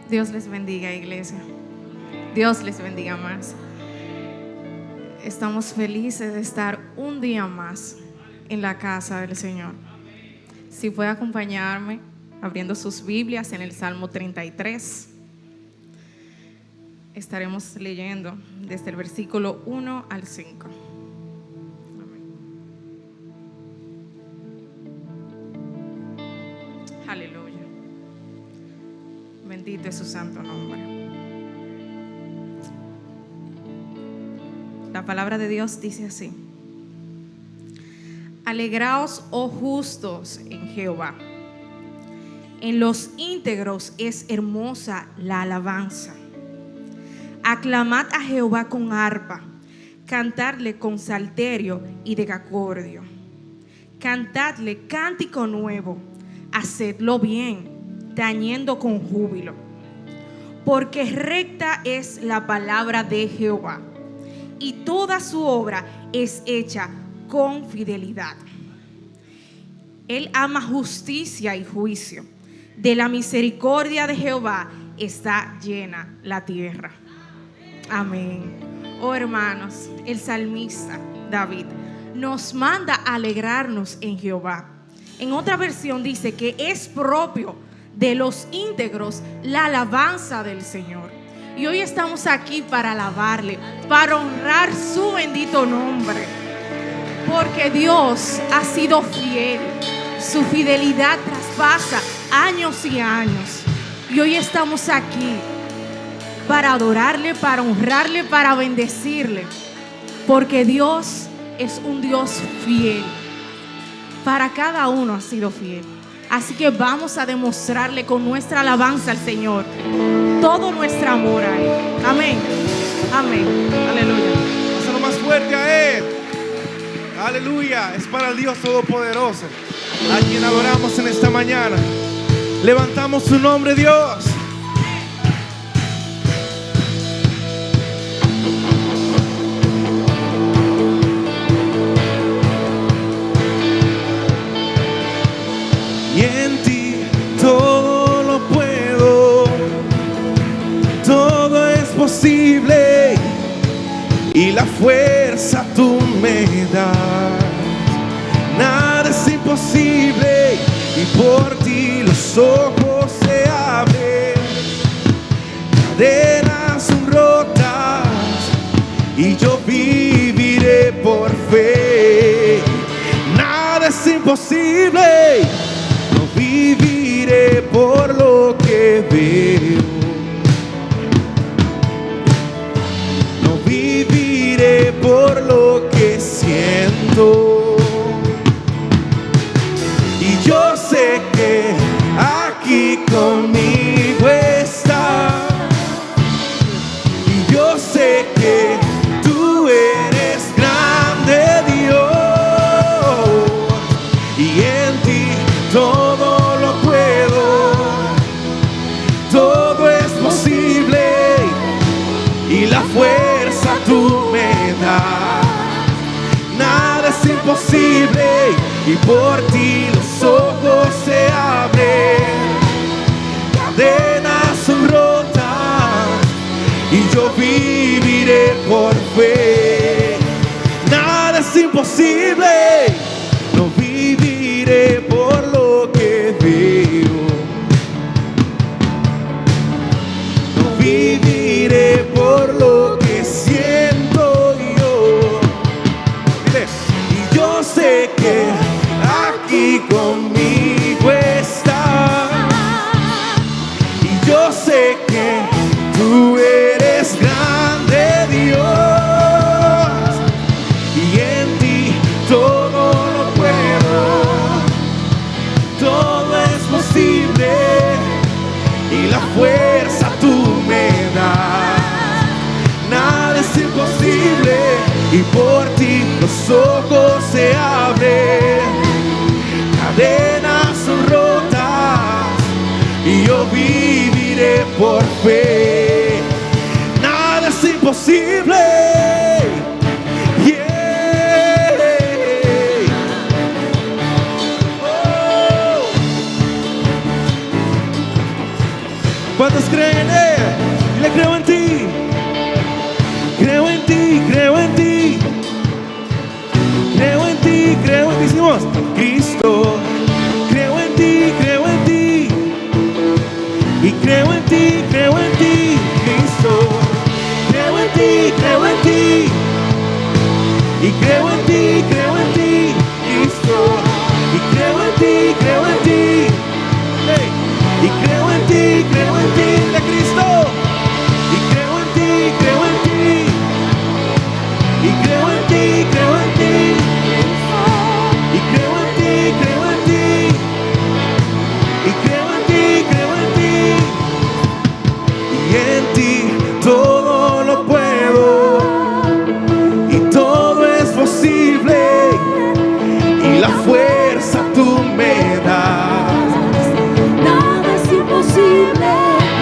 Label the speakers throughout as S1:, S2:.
S1: Dios les bendiga, iglesia. Dios les bendiga más. Estamos felices de estar un día más en la casa del Señor. Si puede acompañarme abriendo sus Biblias en el Salmo 33. Estaremos leyendo desde el versículo 1 al 5. Aleluya. Bendito es su santo nombre. La palabra de Dios dice así: Alegraos, oh justos, en Jehová. En los íntegros es hermosa la alabanza. Aclamad a Jehová con arpa, cantadle con salterio y decacordio. Cantadle cántico nuevo, hacedlo bien, tañendo con júbilo. Porque recta es la palabra de Jehová, y toda su obra es hecha con fidelidad. Él ama justicia y juicio. De la misericordia de Jehová está llena la tierra. Amén. Oh hermanos, el salmista David nos manda a alegrarnos en Jehová. En otra versión dice que es propio de los íntegros la alabanza del Señor. Y hoy estamos aquí para alabarle, para honrar su bendito nombre. Porque Dios ha sido fiel. Su fidelidad traspasa años y años. Y hoy estamos aquí para adorarle, para honrarle, para bendecirle. Porque Dios es un Dios fiel. Para cada uno ha sido fiel. Así que vamos a demostrarle con nuestra alabanza al Señor todo nuestro amor a Él. Amén. Amén. Aleluya.
S2: Dáselo más fuerte a Él. Aleluya. Es para el Dios Todopoderoso, a quien adoramos en esta mañana. Levantamos su nombre, Dios. Y en ti todo lo puedo, todo es posible, y la fuerza tú me das. Nada es imposible, y por ti los ojos se abren, cadenas son rotas, y yo viviré por fe. Nada es imposible, no viviré por lo que veo, no viviré por lo que siento. Y yo sé que aquí conmigo está, y yo sé que tú eres grande, Dios, y en ti todo lo puedo, todo es posible, y la fuerza tú me das. Nada es imposible, y por ti los ojos se abren, cadenas son rotas, y yo viviré por fe. Nada es imposible, no viviré por lo que veo, no viviré por lo que siento yo. Mire, y yo sé que aquí conmigo está, y yo sé que tú eres grande, Dios, y en ti todo lo puedo, todo es posible, y la fuerza tú me das. Nada es imposible, y por ti los ojos se abren, cadenas son rotas, y yo viviré por fe. Nada es imposible. Yeah. Oh. ¿Cuántos creen en Él? Dile, creo en ti. Creo en ti, creo en ti. Creo en ti, creo en ti. Decimos, Cristo. Creo en ti, creo en ti. Y creo en ti, Cristo. Creo en ti, creo en ti. Y creo en ti, Cristo. Y creo en ti, hey. Y creo en ti, de Cristo. Y creo en ti, y creo en ti, y creo en ti, y creo en ti, y en ti todo lo puedo, y todo es posible, y la fuerza tú me das.
S3: Nada es imposible.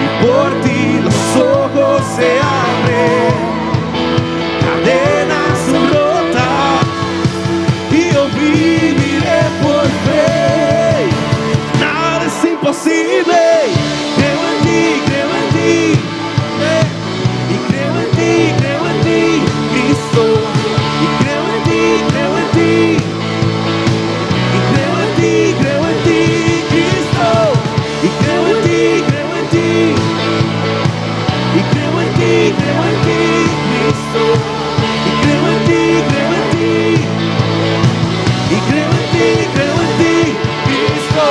S2: Y por ti los ojos se abren, cadenas son rotas, y yo viviré por fe. Nada es imposible. Creo en ti, y creo en ti, Cristo. Y creo en ti, y creo en ti, Cristo. Y creo en ti, y creo en ti, Cristo. Y creo en ti, y creo en ti, Cristo.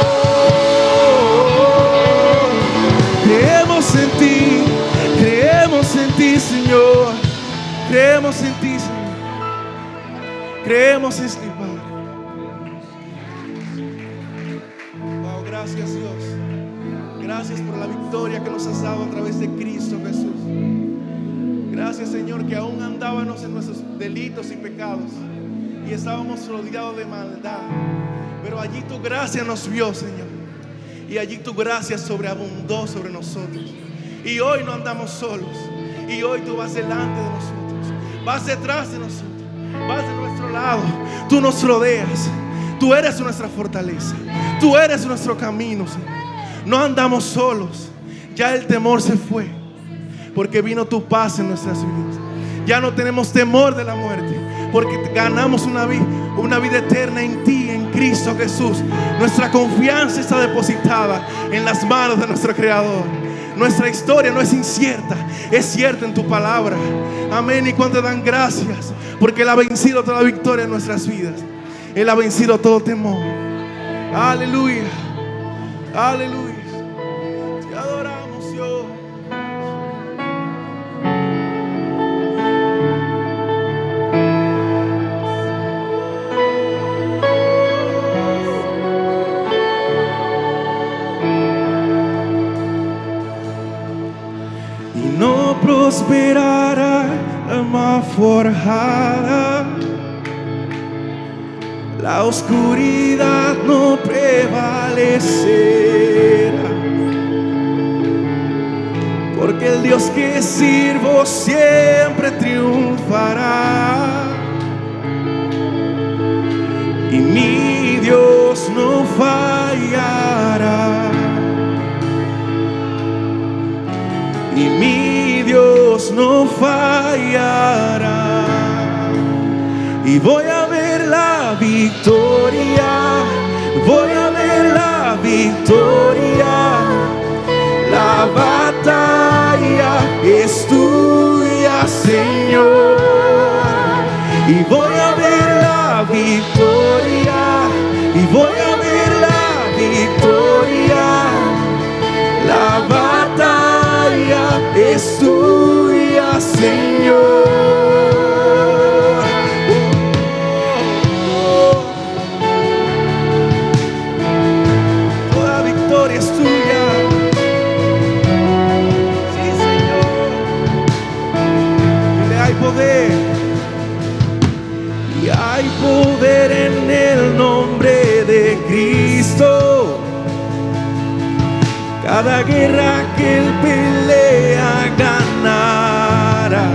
S2: Creemos en ti, Señor. Creemos en ti, Señor. Creemos en ti, Padre. Wow, gracias, Dios. Gracias por la victoria que nos has dado a través de Cristo Jesús. Gracias, Señor, que aún andábamos en nuestros delitos y pecados y estábamos rodeados de maldad, pero allí tu gracia nos vio, Señor, y allí tu gracia sobreabundó sobre nosotros. Y hoy no andamos solos, y hoy tú vas delante de nosotros, vas detrás de nosotros, vas de nuestro lado, tú nos rodeas, tú eres nuestra fortaleza, tú eres nuestro camino, Señor. No andamos solos, ya el temor se fue, porque vino tu paz en nuestras vidas. Ya no tenemos temor de la muerte, porque ganamos una vida eterna en ti, en Cristo Jesús. Nuestra confianza está depositada en las manos de nuestro Creador. Nuestra historia no es incierta, es cierta en tu palabra. Amén. Y cuando dan gracias, porque Él ha vencido toda victoria en nuestras vidas. Él ha vencido todo temor. Aleluya, aleluya. Te adoramos, Dios. Y no prosperará arma forjada, la oscuridad no prevalecerá, porque el Dios que sirvo siempre triunfará, y mi Dios no fallará, y mi Dios no fallará. Y voy a ver la victoria, voy a ver la victoria. La batalla es tuya, Señor. Y voy a ver la victoria, y voy a ver la victoria. La batalla es tuya, Señor. Y hay poder en el nombre de Cristo. Cada guerra que Él pelea ganará,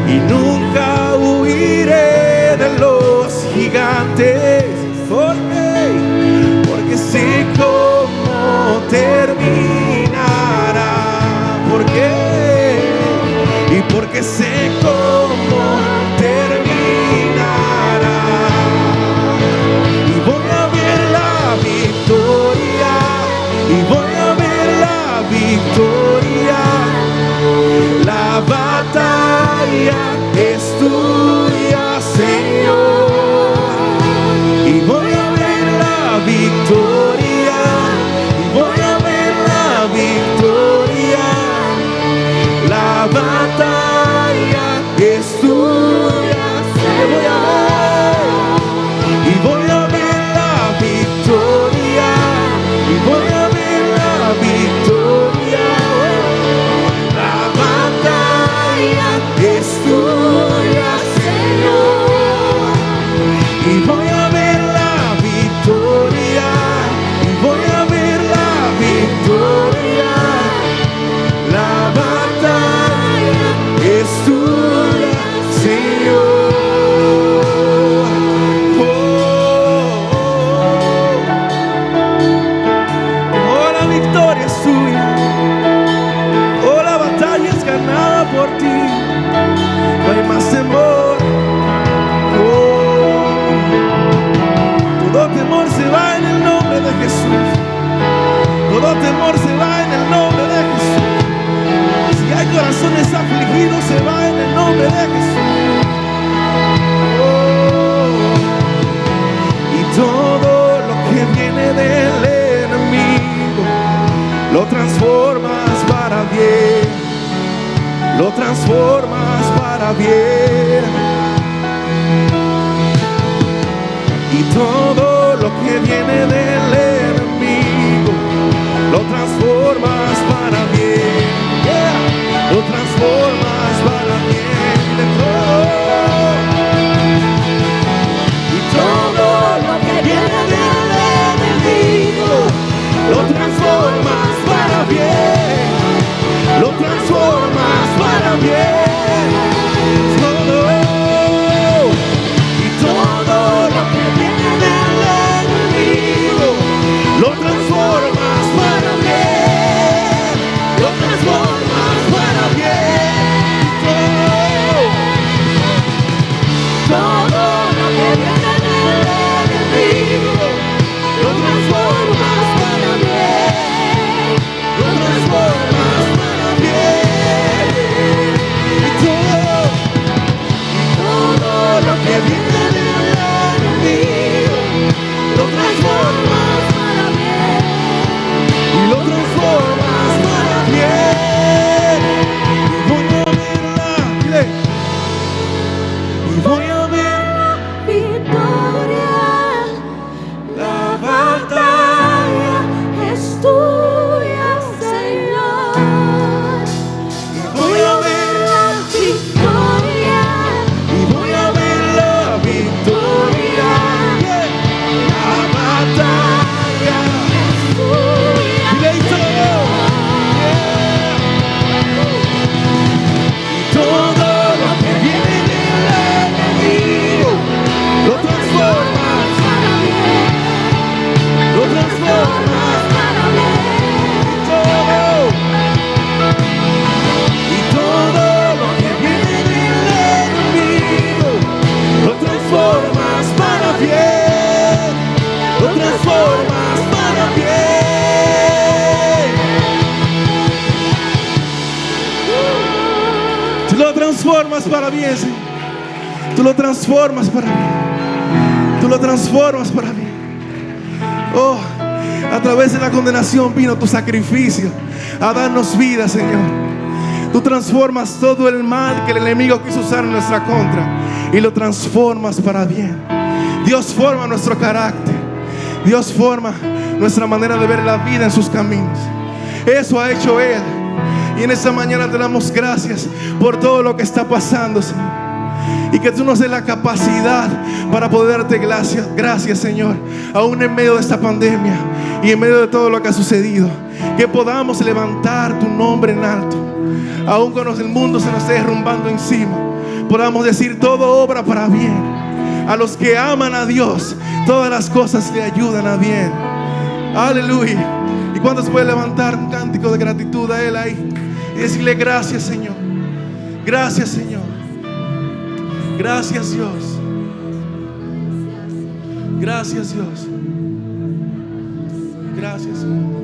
S2: y nunca huiré de los gigantes, porque sé cómo te ruido se va en el nombre de Jesús. Oh. Y todo lo que viene del enemigo lo transformas para bien, lo transformas para bien. Y todo lo que viene del enemigo lo transformas para bien, yeah. Lo transformas para bien. De todo. Y todo lo que viene del enemigo lo transformas para bien, lo transformas para bien. Todo. Y todo lo que viene del enemigo lo transformas para bien, lo transformas para bien. Todo lo que viene del enemigo lo transformas para bien, lo transformas para bien. Y todo lo que viene del enemigo lo transformas para bien, y lo transformas para bien. Y voy a verla, dile. Y voy a ver
S3: Victoria,
S2: la batalla.
S3: es tuya, Señor.
S2: Voy a ver
S3: La victoria,
S2: y voy a ver la victoria. La batalla.
S3: es tuya,
S2: Dile y todo. Y todo lo que viene del enemigo lo transformas
S3: para bien,
S2: lo transformas
S3: para bien.
S2: y todo lo que viene del enemigo lo transformas para bien, lo transformas para bien. Tú lo transformas para bien, Señor. Tú lo transformas para bien. Tú lo transformas para bien. Oh, a través de la condenación vino tu sacrificio a darnos vida, Señor. Tú transformas todo el mal que el enemigo quiso usar en nuestra contra y lo transformas para bien. Dios forma nuestro carácter. Dios forma nuestra manera de ver la vida en sus caminos. Eso ha hecho Él. Y en esta mañana te damos gracias por todo lo que está pasando, Señor. Y que tú nos des la capacidad para poder darte gracias, Señor, aún en medio de esta pandemia y en medio de todo lo que ha sucedido. Que podamos levantar tu nombre en alto, aún cuando el mundo se nos esté derrumbando encima. Podamos decir: todo obra para bien. A los que aman a Dios, todas las cosas le ayudan a bien. Aleluya. ¿Y cuántos pueden levantar un cántico de gratitud a Él ahí y decirle: gracias, Señor? Gracias, Señor. Gracias, Dios. Gracias, Dios. Gracias, Señor.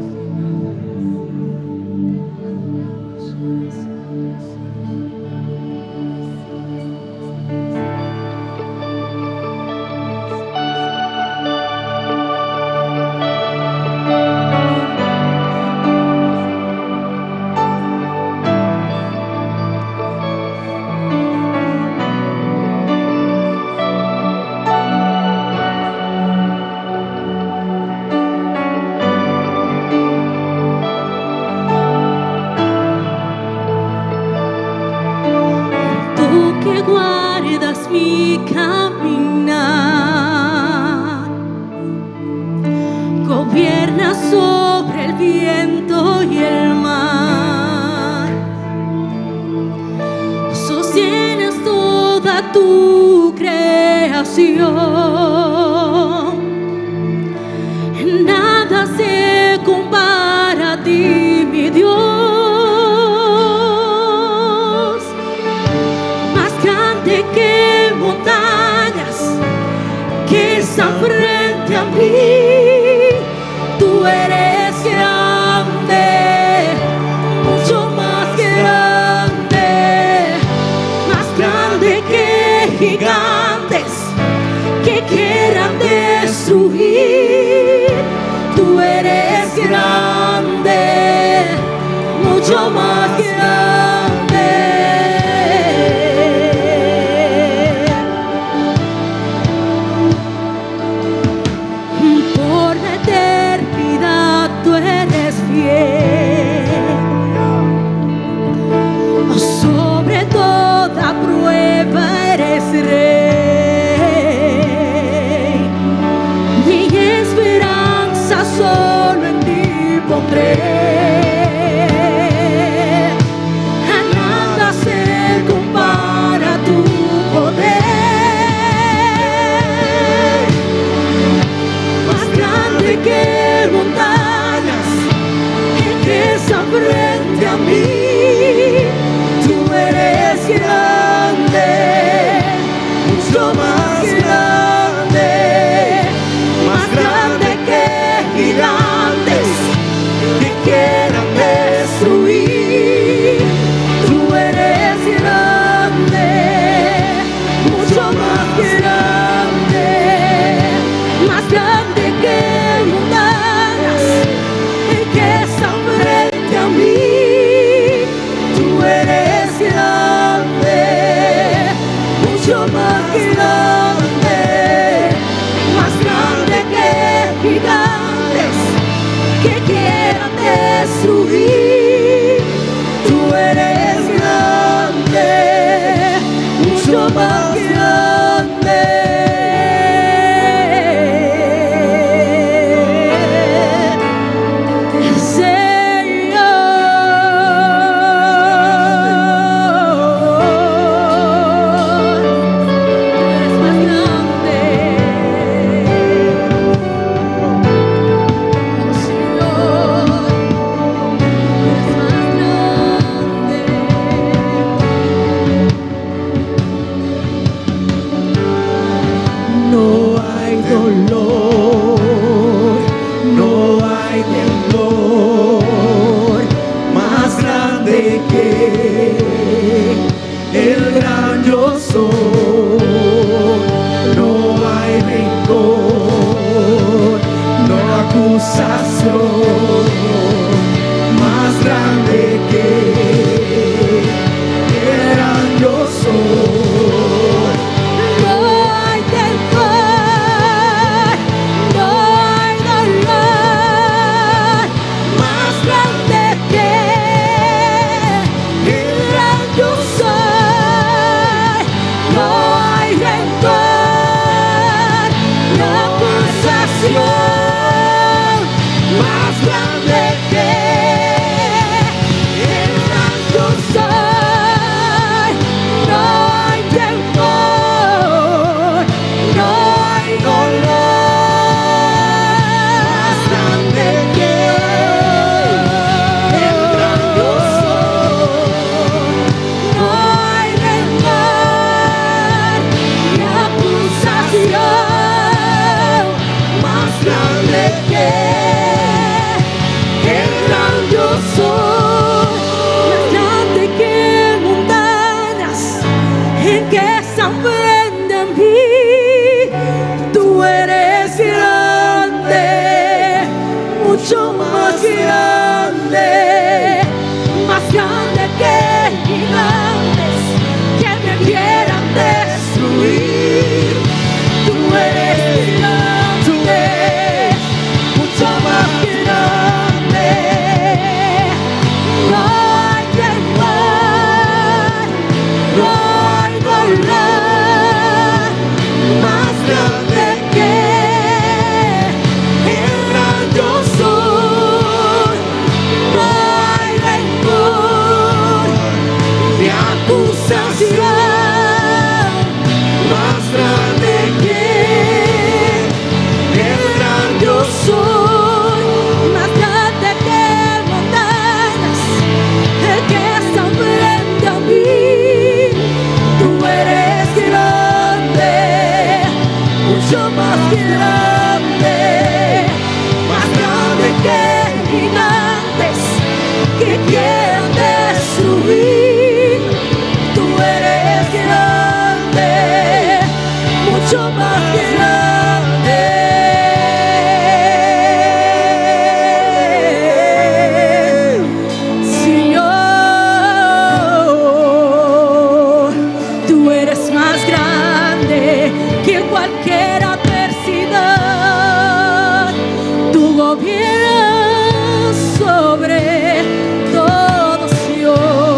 S3: tu creación. Nada se compara a ti, mi Dios. Más grande que montañas que están frente a mí. Tú eres grande, mucho más grande. mucho más grande. Por la eternidad tú eres fiel, sobre toda prueba eres rey. Mi esperanza solo en ti pondré. A nada se compara tu poder, más grande que montañas que están frente a mí. Tú eres grande, mucho más grande, más grande que gigantes que quieran destruir. Tú eres grande, mucho más grande, más grande que montañas que están frente a mí. Tú eres grande, mucho más grande, más grande que gigantes que quieran destruir. Tú eres grande, mucho más grande.
S2: No hay dolor, no hay temor más grande que el gran yo soy. No hay rencor, no acusación más grande que el gran yo soy.
S3: No hay temor, no hay dolor más grande que el gran yo soy. No hay rencor, no acusación más grande que el gran yo soy. No hay temor, no hay dolor más grande que el gran yo soy. No hay rencor ni acusación más grande que el gran yo soy. Más grande que montañas en que están frente a mí. Tú eres grande, mucho más grande, más grande que gigantes que me quieran destruir. Tú eres grande, mucho más grande. No hay temor, no hay dolor más grande que el gran yo soy. No hay rencor ni acusación más grande que el gran yo soy. Más grande que montañas que están frente a mí. Tú eres grande, mucho más grande, más grande que gigantes que quieran destruir. Tú eres grande, mucho más grande. Señor. soberano sobre todo Sion.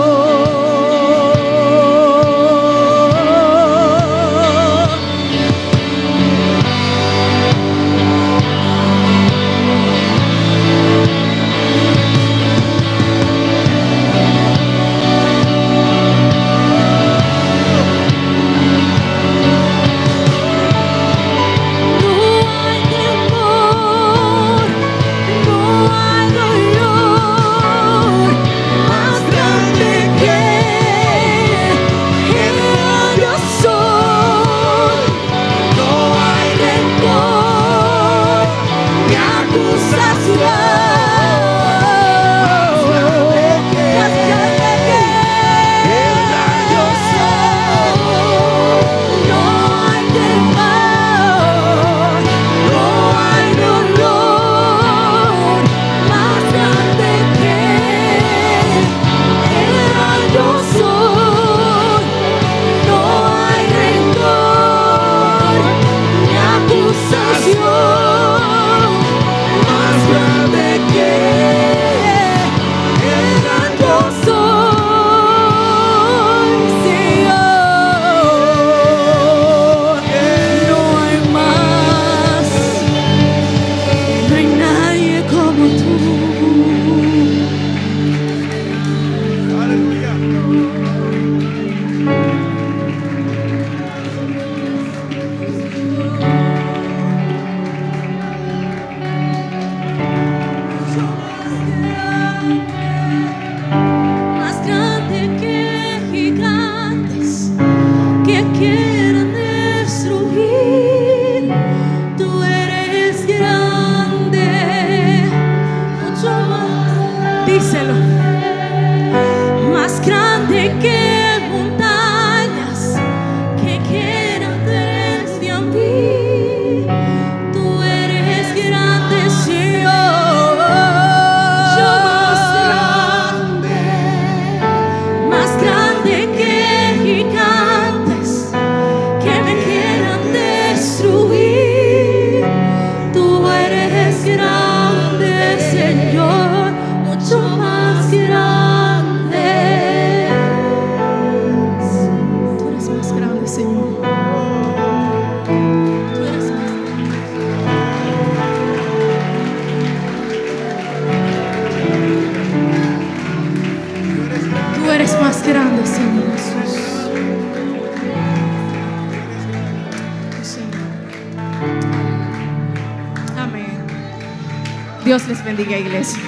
S1: Dios les bendiga, iglesia.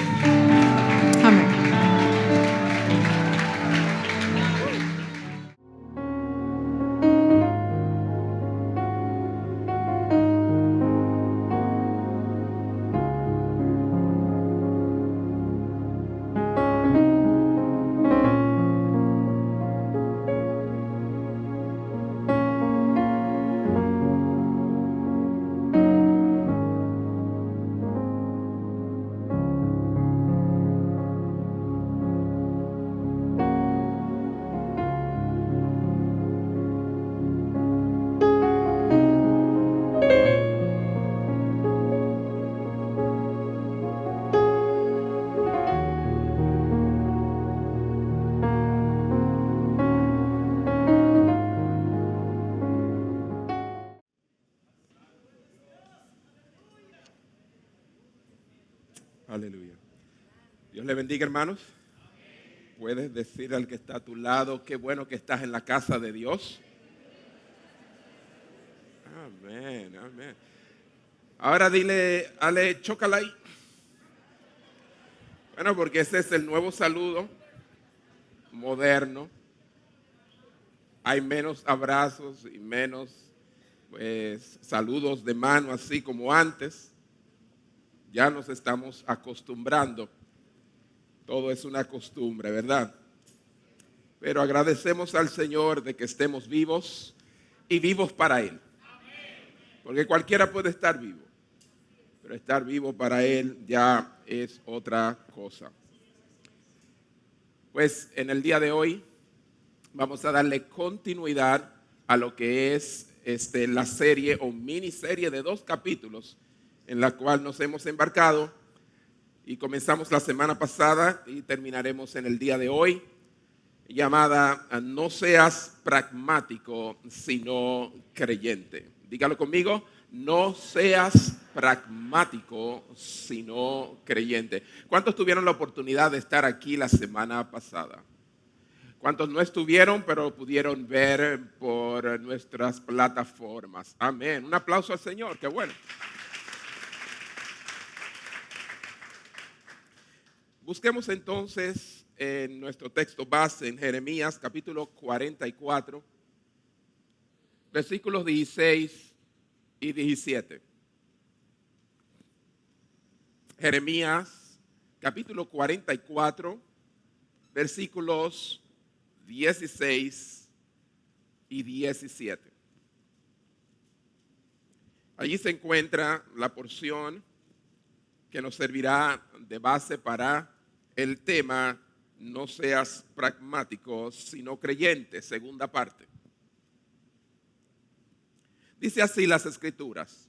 S1: Amén.
S2: Aleluya. Dios le bendiga, hermanos. Puedes decir al que está a tu lado, qué bueno que estás en la casa de Dios. Amén, amén. Ahora dile, Ale, chócala ahí. Bueno, porque ese es el nuevo saludo moderno. Hay menos abrazos y menos saludos de mano así como antes. Ya nos estamos acostumbrando. Todo es una costumbre, ¿verdad? Pero agradecemos al Señor de que estemos vivos y vivos para Él. Porque cualquiera puede estar vivo, pero estar vivo para Él ya es otra cosa. Pues en el día de hoy vamos a darle continuidad a lo que es la serie o miniserie de 2 capítulos en la cual nos hemos embarcado y comenzamos la semana pasada y terminaremos en el día de hoy, llamada No seas pragmático, sino creyente. Dígalo conmigo, no seas pragmático, sino creyente. ¿Cuántos tuvieron la oportunidad de estar aquí la semana pasada? ¿Cuántos no estuvieron, pero pudieron ver por nuestras plataformas? Amén. Un aplauso al Señor, qué bueno. Busquemos entonces en nuestro texto base en Jeremías capítulo 44, versículos 16 y 17. Jeremías capítulo 44, versículos 16 y 17. Allí se encuentra la porción que nos servirá de base para el tema No seas pragmático, sino creyente, segunda parte. Dice así las Escrituras: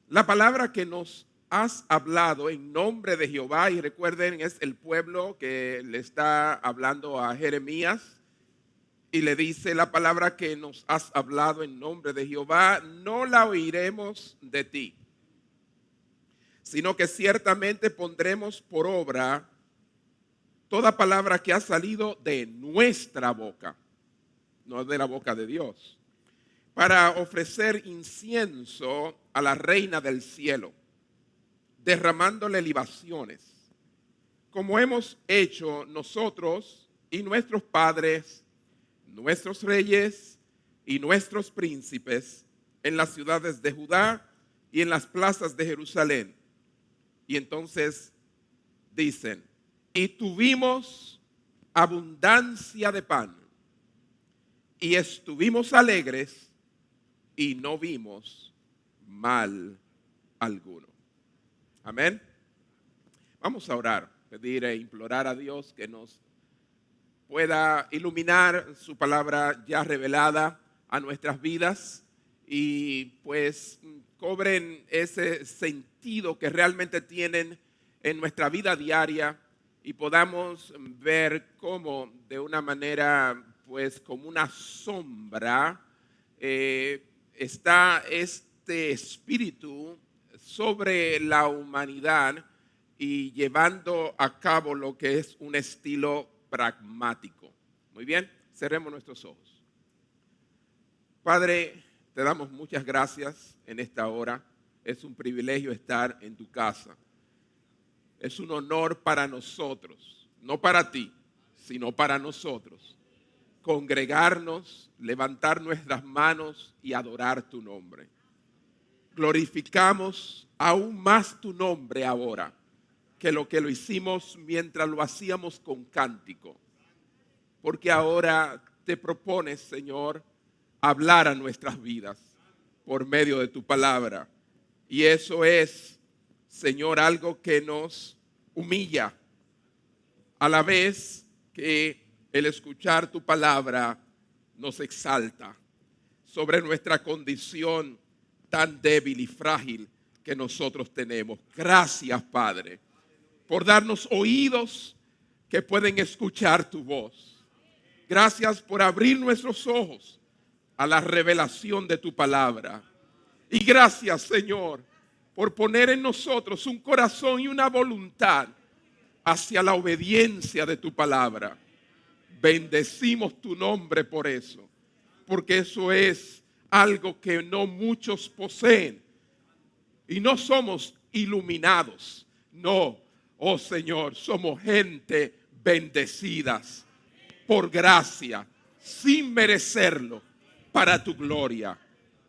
S2: la palabra que nos has hablado en nombre de Jehová, y recuerden, es el pueblo que le está hablando a Jeremías, y le dice: la palabra que nos has hablado en nombre de Jehová, no la oiremos de ti, sino que ciertamente pondremos por obra toda palabra que ha salido de nuestra boca, no de la boca de Dios, para ofrecer incienso a la reina del cielo, derramándole libaciones, como hemos hecho nosotros y nuestros padres, nuestros reyes y nuestros príncipes en las ciudades de Judá y en las plazas de Jerusalén. Y entonces dicen: y tuvimos abundancia de pan, y estuvimos alegres, y no vimos mal alguno. Amén. Vamos a orar, pedir e implorar a Dios que nos pueda iluminar su palabra ya revelada a nuestras vidas y pues cobren ese sentido que realmente tienen en nuestra vida diaria y podamos ver cómo de una manera pues como una sombra está este espíritu sobre la humanidad y llevando a cabo lo que es un estilo pragmático. Muy bien, cerremos nuestros ojos. Padre, te damos muchas gracias en esta hora. Es un privilegio estar en tu casa. Es un honor para nosotros, no para ti, sino para nosotros, congregarnos, levantar nuestras manos y adorar tu nombre. Glorificamos aún más tu nombre ahora que lo hicimos mientras lo hacíamos con cántico. Porque ahora te propones, Señor, hablar a nuestras vidas por medio de tu palabra. Y eso es, Señor, algo que nos humilla, a la vez que el escuchar tu palabra nos exalta sobre nuestra condición tan débil y frágil que nosotros tenemos. Gracias, Padre, por darnos oídos que pueden escuchar tu voz. Gracias por abrir nuestros ojos a la revelación de tu palabra. Y gracias, Señor, por poner en nosotros un corazón y una voluntad hacia la obediencia de tu palabra. Bendecimos tu nombre por eso, porque eso es algo que no muchos poseen. Y no somos iluminados, no. Oh Señor, somos gente bendecidas por gracia, sin merecerlo, para tu gloria.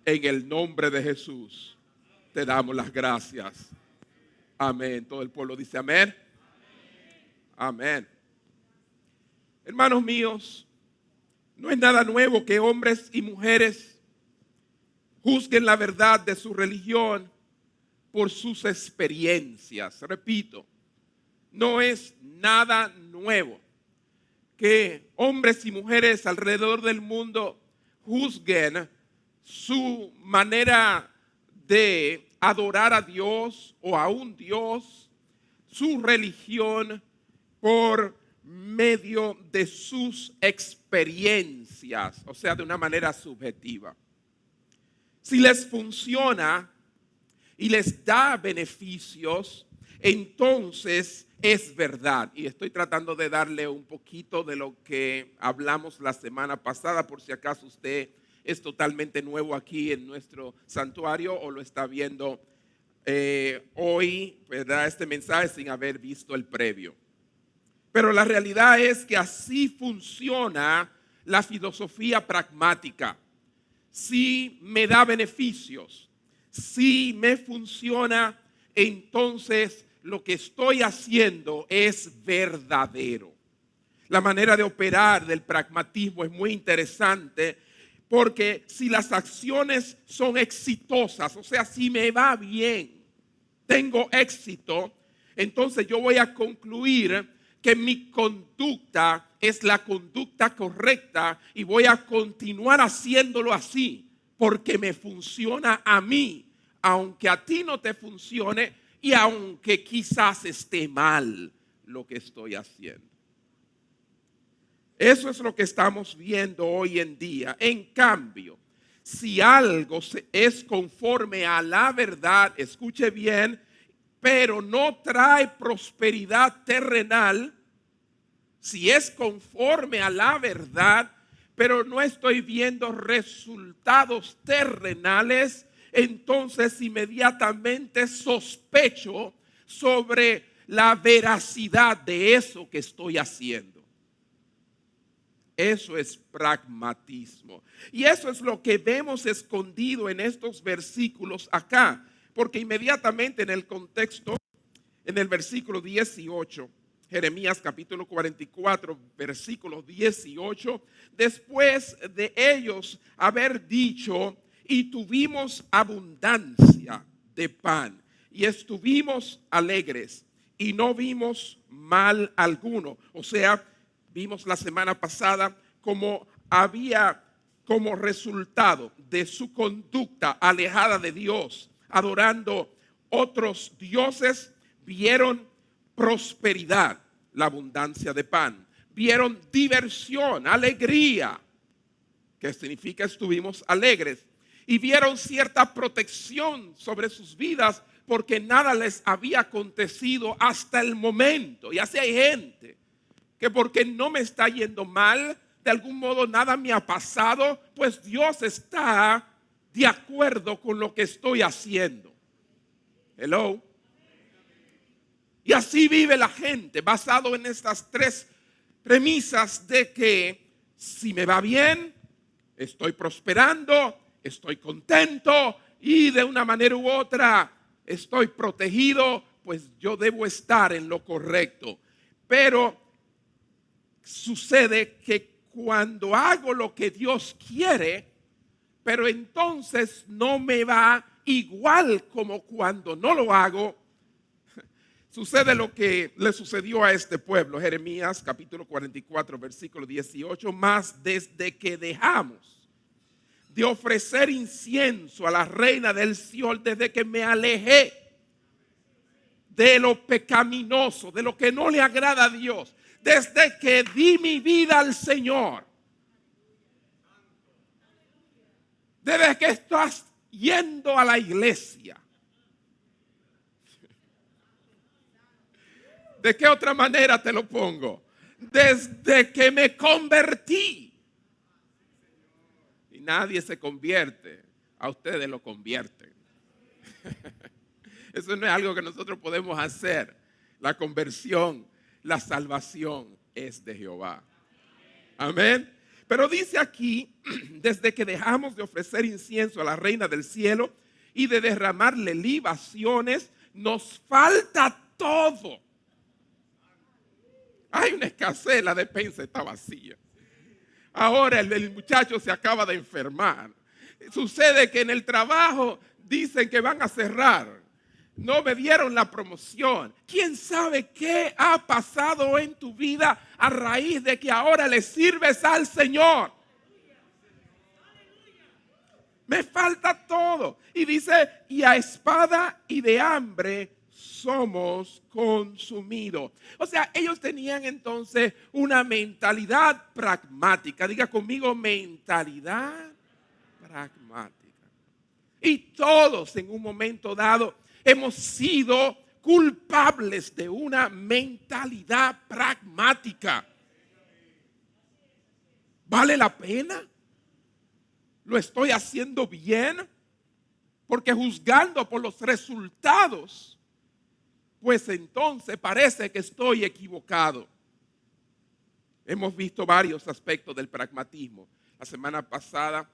S2: En el nombre de Jesús te damos las gracias. Amén. Todo el pueblo dice amén. Amén. Hermanos míos, no es nada nuevo que hombres y mujeres juzguen la verdad de su religión por sus experiencias. Repito, no es nada nuevo que hombres y mujeres alrededor del mundo juzguen su manera de adorar a Dios o a un Dios
S4: su religión por medio de sus experiencias, o sea, de una manera subjetiva. Si les funciona y les da beneficios, entonces es verdad. Y estoy tratando de darle un poquito de lo que hablamos la semana pasada, por si acaso usted es totalmente nuevo aquí en nuestro santuario o lo está viendo hoy, ¿verdad? Este mensaje sin haber visto el previo. Pero la realidad es que así funciona la filosofía pragmática. Si me da beneficios, si me funciona, entonces lo que estoy haciendo es verdadero. La manera de operar del pragmatismo es muy interesante porque si las acciones son exitosas, o sea, si me va bien, tengo éxito, entonces yo voy a concluir que mi conducta es la conducta correcta y voy a continuar haciéndolo así porque me funciona a mí, aunque a ti no te funcione y aunque quizás esté mal lo que estoy haciendo. Eso es lo que estamos viendo hoy en día. En cambio, si algo es conforme a la verdad, escuche bien, pero no trae prosperidad terrenal, si es conforme a la verdad, pero no estoy viendo resultados terrenales, entonces inmediatamente sospecho sobre la veracidad de eso que estoy haciendo. Eso es pragmatismo. Y eso es lo que vemos escondido en estos versículos acá. Porque inmediatamente en el contexto, en el versículo 18, Jeremías capítulo 44, versículo 18, después de ellos haber dicho, y tuvimos abundancia de pan, y estuvimos alegres, y no vimos mal alguno. O sea, vimos la semana pasada cómo había como resultado de su conducta alejada de Dios, adorando otros dioses, vieron prosperidad, la abundancia de pan. Vieron diversión, alegría, que significa estuvimos alegres. Y vieron cierta protección sobre sus vidas porque nada les había acontecido hasta el momento. Y así hay gente que porque no me está yendo mal, de algún modo nada me ha pasado, pues Dios está de acuerdo con lo que estoy haciendo. Hello. Y así vive la gente, basado en estas tres premisas de que si me va bien, estoy prosperando, estoy contento y de una manera u otra estoy protegido, pues yo debo estar en lo correcto. Pero sucede que cuando hago lo que Dios quiere, pero entonces no me va igual como cuando no lo hago, sucede lo que le sucedió a este pueblo. Jeremías capítulo 44, versículo 18, más desde que dejamos de ofrecer incienso a la reina del Sión, desde que me alejé de lo pecaminoso, de lo que no le agrada a Dios, desde que di mi vida al Señor, desde que estás yendo a la iglesia. ¿De qué otra manera te lo pongo? Desde que me convertí. Y nadie se convierte, a ustedes lo convierten. Eso no es algo que nosotros podemos hacer. La conversión, la salvación es de Jehová. Amén. Pero dice aquí, desde que dejamos de ofrecer incienso a la reina del cielo y de derramarle libaciones, nos falta todo. Hay una escasez, la despensa está vacía. Ahora el muchacho se acaba de enfermar. Sucede que en el trabajo dicen que van a cerrar. No me dieron la promoción. ¿Quién sabe qué ha pasado en tu vida a raíz de que ahora le sirves al Señor? Me falta todo. Y dice, y a espada y de hambre somos consumidos. O sea, ellos tenían entonces una mentalidad pragmática. Diga conmigo, mentalidad pragmática. Y todos en un momento dado hemos sido culpables de una mentalidad pragmática. ¿Vale la pena? ¿Lo estoy haciendo bien? Porque juzgando por los resultados, pues entonces parece que estoy equivocado. Hemos visto varios aspectos del pragmatismo. La semana pasada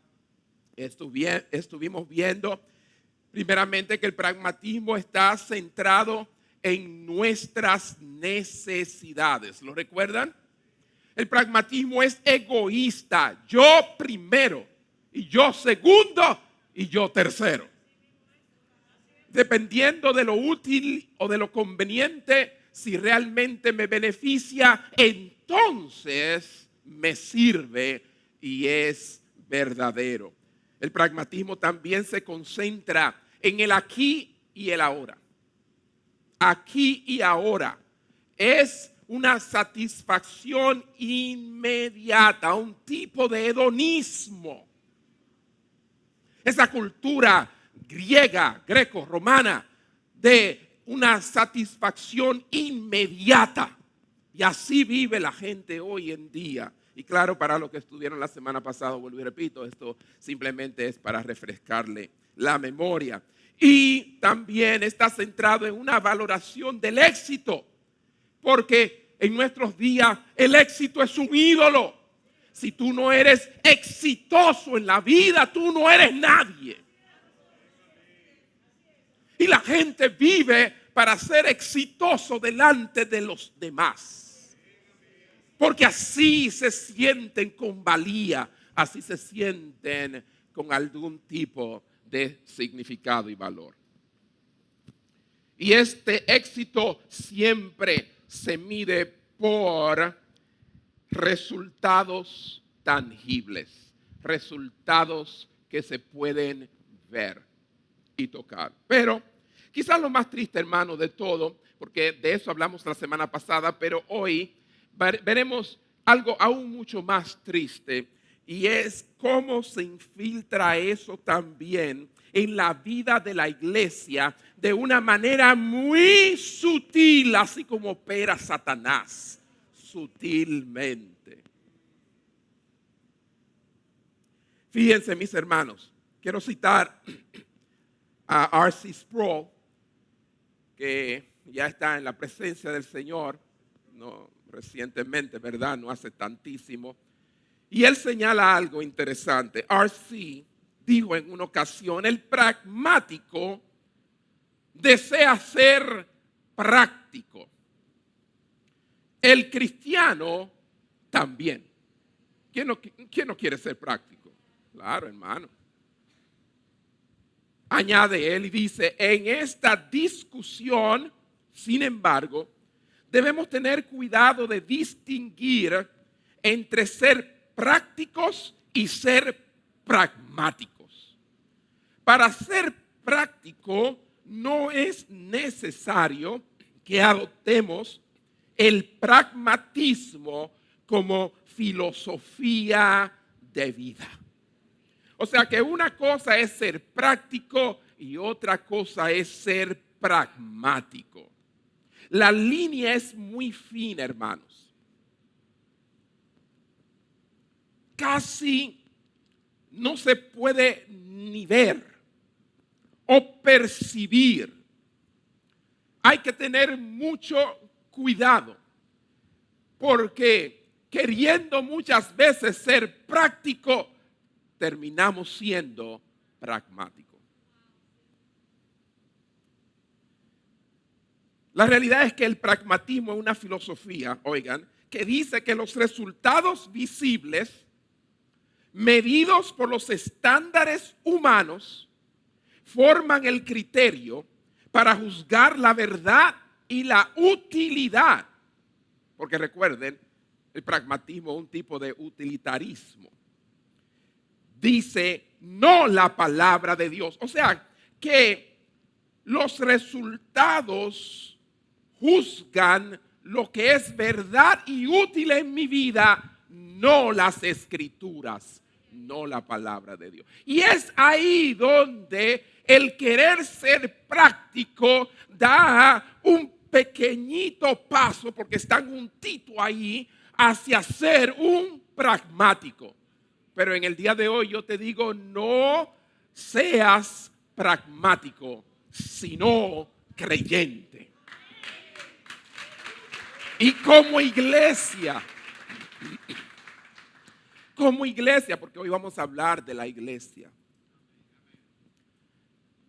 S4: estuvimos viendo primeramente que el pragmatismo está centrado en nuestras necesidades. ¿Lo recuerdan? El pragmatismo es egoísta. Yo primero, y yo segundo, y yo tercero. Dependiendo de lo útil o de lo conveniente, si realmente me beneficia, entonces me sirve y es verdadero. El pragmatismo también se concentra en el aquí y el ahora. Aquí y ahora es una satisfacción inmediata, un tipo de hedonismo. Esa cultura griega, greco-romana, de una satisfacción inmediata. Y así vive la gente hoy en día. Y claro, para los que estuvieron la semana pasada, vuelvo y repito, esto simplemente es para refrescarle la memoria. Y también está centrado en una valoración del éxito, porque en nuestros días el éxito es un ídolo. Si tú no eres exitoso en la vida, tú no eres nadie. Y la gente vive para ser exitoso delante de los demás. Porque así se sienten con valía, así se sienten con algún tipo de significado y valor. Y este éxito siempre se mide por resultados tangibles, resultados que se pueden ver y tocar. Pero quizás lo más triste, hermano, de todo, porque de eso hablamos la semana pasada, pero hoy veremos algo aún mucho más triste, y es cómo se infiltra eso también en la vida de la iglesia de una manera muy sutil, así como opera Satanás sutilmente. Fíjense, mis hermanos, quiero citar a R.C. Sproul, que ya está en la presencia del Señor, no recientemente, ¿verdad? No hace tantísimo. Y él señala algo interesante. R.C. dijo en una ocasión, el pragmático desea ser práctico. El cristiano también. ¿Quién no quiere ser práctico? Claro, hermano. Añade él y dice, en esta discusión, sin embargo, debemos tener cuidado de distinguir entre ser prácticos y ser pragmáticos. Para ser práctico no es necesario que adoptemos el pragmatismo como filosofía de vida. O sea que una cosa es ser práctico y otra cosa es ser pragmático. La línea es muy fina, hermanos. Casi no se puede ni ver o percibir. Hay que tener mucho cuidado, porque queriendo muchas veces ser práctico, terminamos siendo pragmáticos. La realidad es que el pragmatismo es una filosofía, oigan, que dice que los resultados visibles, medidos por los estándares humanos, forman el criterio para juzgar la verdad y la utilidad. Porque recuerden, el pragmatismo es un tipo de utilitarismo. Dice, no la palabra de Dios. O sea, que los resultados juzgan lo que es verdad y útil en mi vida, no las escrituras, no la palabra de Dios. Y es ahí donde el querer ser práctico da un pequeñito paso, porque están juntito ahí, hacia ser un pragmático. Pero en el día de hoy yo te digo, no seas pragmático, sino creyente. Y como iglesia, porque hoy vamos a hablar de la iglesia.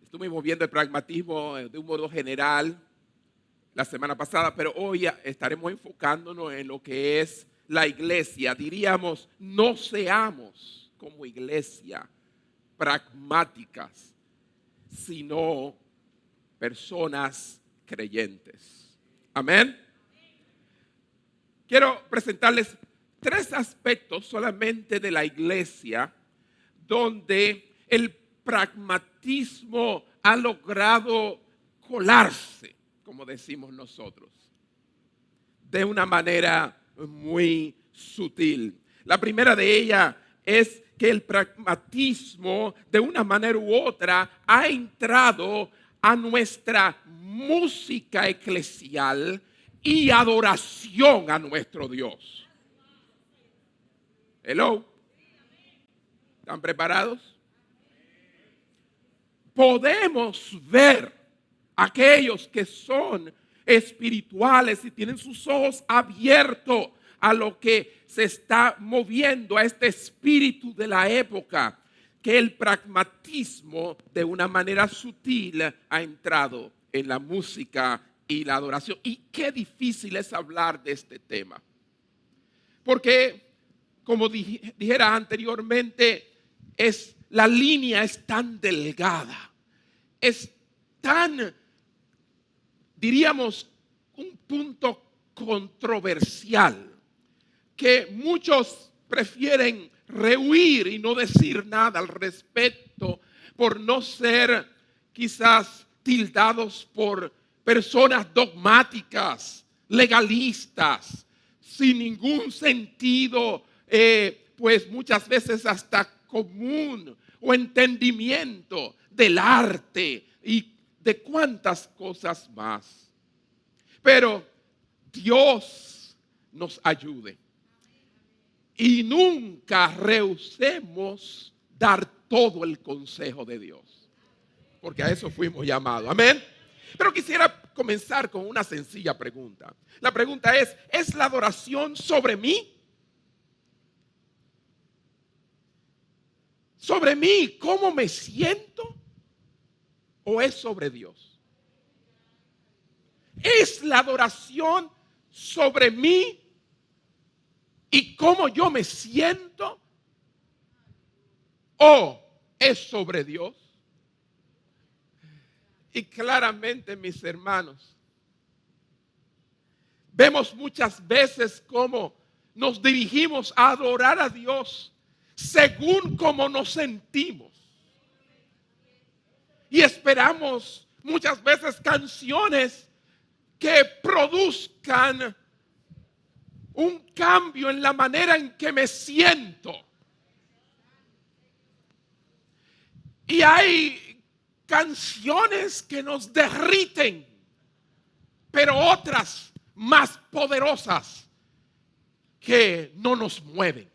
S4: Estuvimos viendo el pragmatismo de un modo general la semana pasada, pero hoy estaremos enfocándonos en lo que es la iglesia. Diríamos, no seamos como iglesia pragmáticas, sino personas creyentes. Amén. Quiero presentarles 3 aspectos solamente de la iglesia donde el pragmatismo ha logrado colarse, como decimos nosotros, de una manera muy sutil. La primera de ellas es que el pragmatismo, de una manera u otra, ha entrado a nuestra música eclesial y adoración a nuestro Dios. Hello. ¿Están preparados? Podemos ver aquellos que son espirituales y tienen sus ojos abiertos a lo que se está moviendo, a este espíritu de la época, que el pragmatismo de una manera sutil ha entrado en la música y la adoración. Y qué difícil es hablar de este tema, porque como dijera anteriormente, la línea es tan delgada, es tan, diríamos, un punto controversial, que muchos prefieren rehuir y no decir nada al respecto por no ser quizás tildados por personas dogmáticas, legalistas, sin ningún sentido, pues muchas veces hasta común o entendimiento del arte y de cuántas cosas más. Pero Dios nos ayude y nunca rehusemos dar todo el consejo de Dios, porque a eso fuimos llamados. Amén. Pero quisiera comenzar con una sencilla pregunta. La pregunta ¿es la adoración sobre mí? ¿Sobre mí cómo me siento? ¿O es sobre Dios? ¿Es la adoración sobre mí y cómo yo me siento? ¿O es sobre Dios? Y claramente, mis hermanos, vemos muchas veces cómo nos dirigimos a adorar a Dios según cómo nos sentimos. Y esperamos muchas veces canciones que produzcan un cambio en la manera en que me siento. Y hay canciones que nos derriten, pero otras más poderosas que no nos mueven.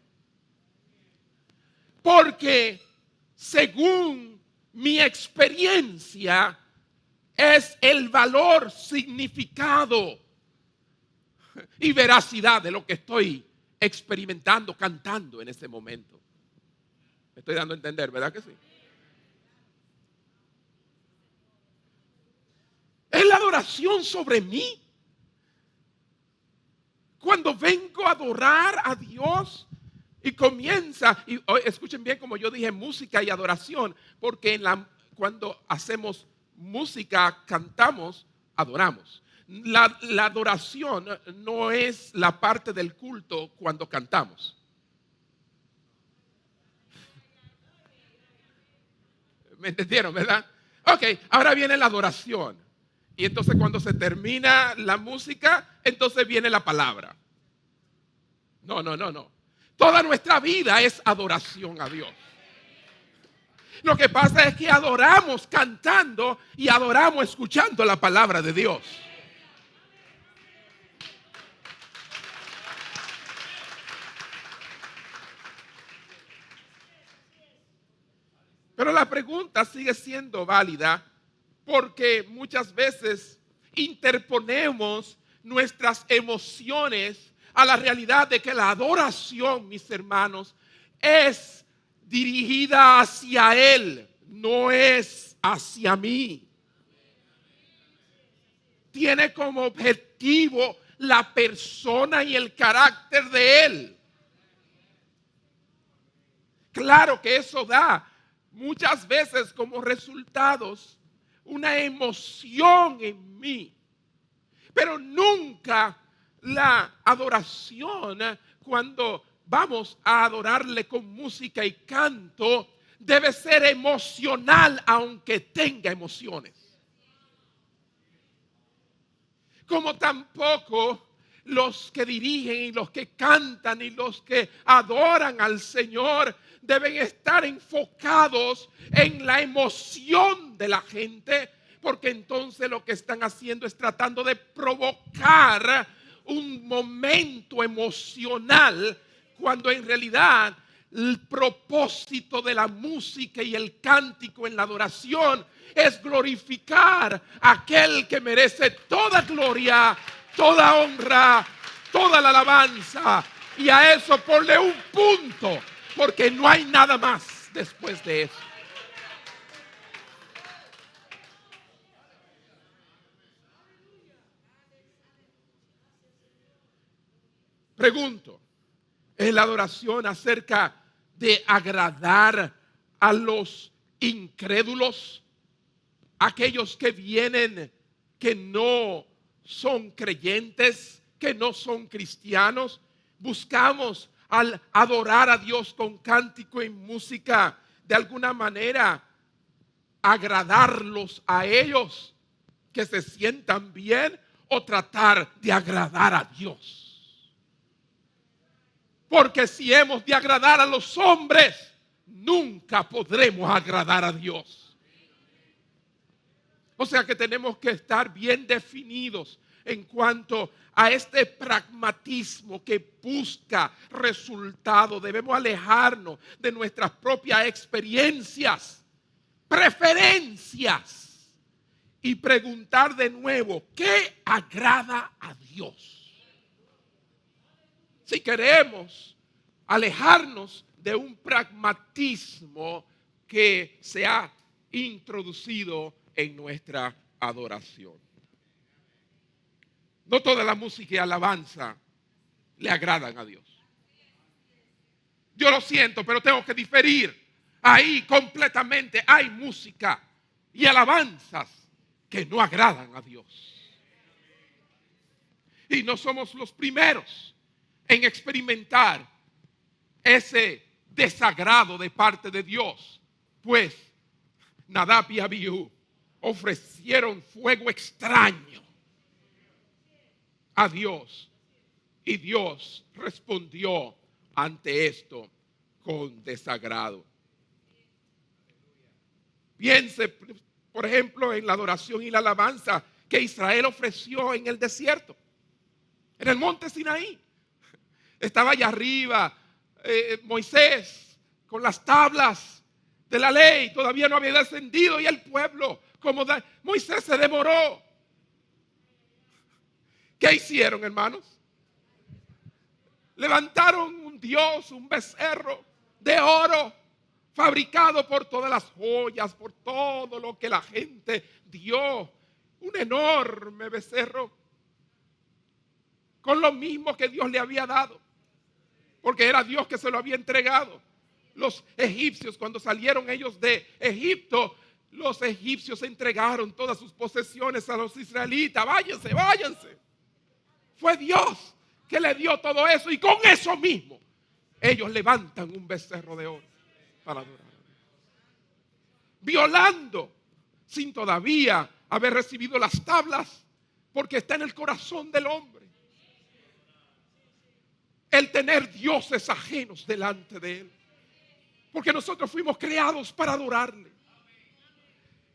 S4: Porque según mi experiencia es el valor, significado y veracidad de lo que estoy experimentando, cantando en ese momento. Me estoy dando a entender, ¿verdad que sí? Es la adoración sobre mí. Cuando vengo a adorar a Dios y comienza, y escuchen bien como yo dije, música y adoración, porque cuando hacemos música, cantamos, adoramos. La adoración no es la parte del culto cuando cantamos. ¿Me entendieron, verdad? Ok, ahora viene la adoración. Y entonces cuando se termina la música, entonces viene la palabra. No. Toda nuestra vida es adoración a Dios. Lo que pasa es que adoramos cantando y adoramos escuchando la palabra de Dios. Pero la pregunta sigue siendo válida porque muchas veces interponemos nuestras emociones a la realidad de que la adoración, mis hermanos, es dirigida hacia Él, no es hacia mí. Tiene como objetivo la persona y el carácter de Él. Claro que eso da muchas veces como resultados una emoción en mí, pero nunca la adoración, cuando vamos a adorarle con música y canto, debe ser emocional aunque tenga emociones. Como tampoco los que dirigen y los que cantan y los que adoran al Señor deben estar enfocados en la emoción de la gente, porque entonces lo que están haciendo es tratando de provocar un momento emocional, cuando en realidad el propósito de la música y el cántico en la adoración es glorificar a aquel que merece toda gloria, toda honra, toda la alabanza, y a eso ponle un punto, porque no hay nada más después de eso. Pregunto, ¿es la adoración acerca de agradar a los incrédulos? Aquellos que vienen, que no son creyentes, que no son cristianos. Buscamos al adorar a Dios con cántico y música, de alguna manera agradarlos a ellos, que se sientan bien, o tratar de agradar a Dios. Porque si hemos de agradar a los hombres, nunca podremos agradar a Dios. O sea que tenemos que estar bien definidos en cuanto a este pragmatismo que busca resultado. Debemos alejarnos de nuestras propias experiencias, preferencias, y preguntar de nuevo, ¿qué agrada a Dios? Si queremos alejarnos de un pragmatismo que se ha introducido en nuestra adoración. No toda la música y alabanza le agradan a Dios. Yo lo siento, pero tengo que diferir. Ahí completamente hay música y alabanzas que no agradan a Dios. Y no somos los primeros en experimentar ese desagrado de parte de Dios, pues Nadab y Abiú ofrecieron fuego extraño a Dios, y Dios respondió ante esto con desagrado. Piense, por ejemplo, en la adoración y la alabanza que Israel ofreció en el desierto, en el monte Sinaí. Estaba allá arriba Moisés con las tablas de la ley, todavía no había descendido, y el pueblo, Moisés se demoró. ¿Qué hicieron, hermanos? Levantaron un dios, un becerro de oro, fabricado por todas las joyas, por todo lo que la gente dio. Un enorme becerro, con lo mismo que Dios le había dado, porque era Dios que se lo había entregado. Los egipcios, cuando salieron ellos de Egipto, los egipcios entregaron todas sus posesiones a los israelitas. Váyanse, váyanse. Fue Dios que le dio todo eso, y con eso mismo ellos levantan un becerro de oro para adorar a Dios, violando sin todavía haber recibido las tablas, porque está en el corazón del hombre el tener dioses ajenos delante de él. Porque nosotros fuimos creados para adorarle.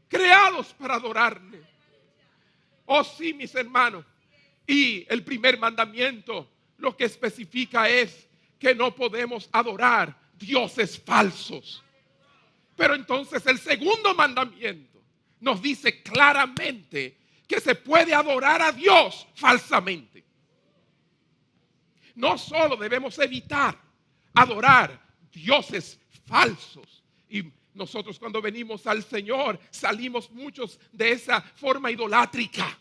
S4: Creados para adorarle. Oh sí, mis hermanos. Y el primer mandamiento lo que especifica es que no podemos adorar dioses falsos. Pero entonces el segundo mandamiento nos dice claramente que se puede adorar a Dios falsamente. No solo debemos evitar adorar dioses falsos. Y nosotros cuando venimos al Señor salimos muchos de esa forma idolátrica.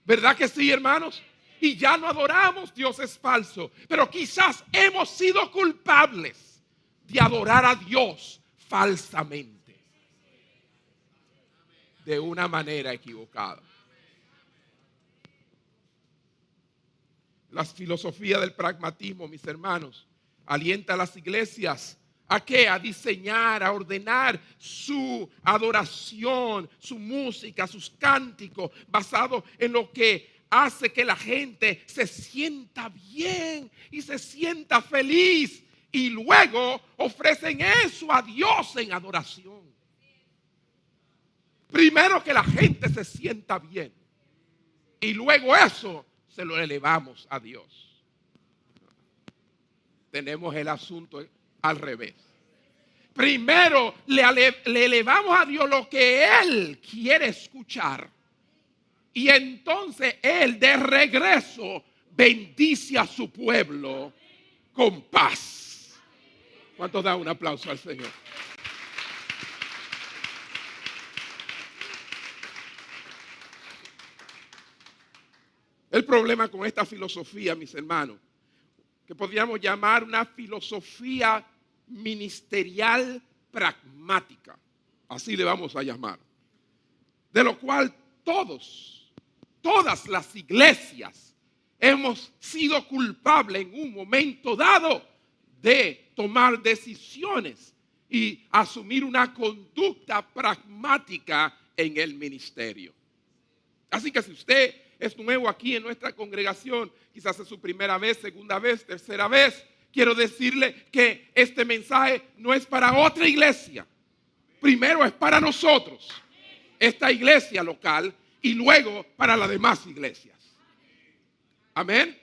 S4: ¿Verdad que sí, hermanos? Y ya no adoramos dioses falsos. Pero quizás hemos sido culpables de adorar a Dios falsamente. De una manera equivocada. La filosofía del pragmatismo, mis hermanos, alienta a las iglesias ¿a qué? A diseñar, a ordenar su adoración, su música, sus cánticos, basado en lo que hace que la gente se sienta bien y se sienta feliz. Y luego ofrecen eso a Dios en adoración. Primero que la gente se sienta bien. Y luego eso se lo elevamos a Dios. Tenemos el asunto al revés. Primero le elevamos a Dios lo que Él quiere escuchar. Y entonces Él de regreso bendice a su pueblo con paz. ¿Cuántos dan un aplauso al Señor? El problema con esta filosofía, mis hermanos, que podríamos llamar una filosofía ministerial pragmática, así le vamos a llamar, de lo cual todas las iglesias hemos sido culpables en un momento dado de tomar decisiones y asumir una conducta pragmática en el ministerio. Así que si usted es nuevo aquí en nuestra congregación, quizás es su primera vez, segunda vez, tercera vez, quiero decirle que este mensaje no es para otra iglesia. Primero es para nosotros, esta iglesia local, y luego para las demás iglesias. Amén.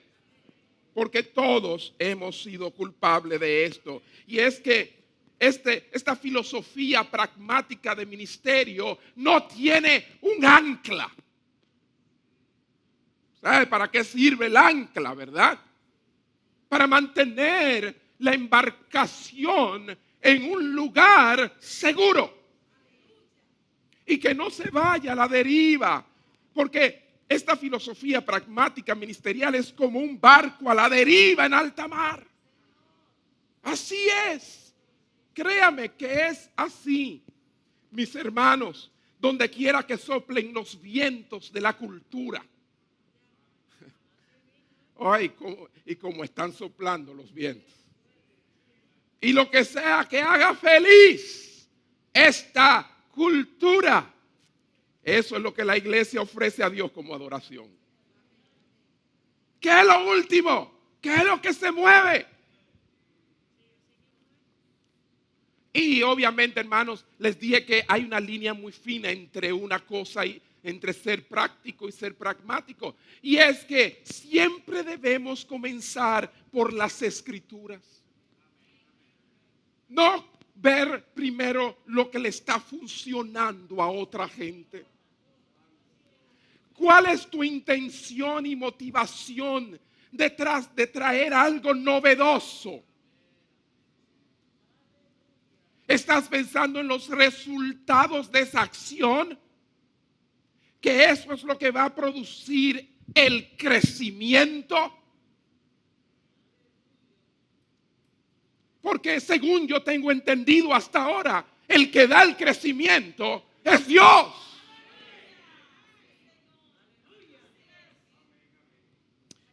S4: Porque todos hemos sido culpables de esto. Y es que esta filosofía pragmática de ministerio no tiene un ancla. ¿Sabe para qué sirve el ancla, verdad? Para mantener la embarcación en un lugar seguro. Y que no se vaya a la deriva. Porque esta filosofía pragmática ministerial es como un barco a la deriva en alta mar. Así es. Créame que es así. Mis hermanos, donde quiera que soplen los vientos de la cultura. Ay, y como están soplando los vientos. Y lo que sea que haga feliz esta cultura. Eso es lo que la iglesia ofrece a Dios como adoración. ¿Qué es lo último? ¿Qué es lo que se mueve? Y obviamente, hermanos, les dije que hay una línea muy fina entre una cosa y entre ser práctico y ser pragmático. Y es que siempre debemos comenzar por las escrituras. No ver primero lo que le está funcionando a otra gente. ¿Cuál es tu intención y motivación detrás de traer algo novedoso? ¿Estás pensando en los resultados de esa acción? Que eso es lo que va a producir el crecimiento. Porque según yo tengo entendido hasta ahora, el que da el crecimiento es Dios.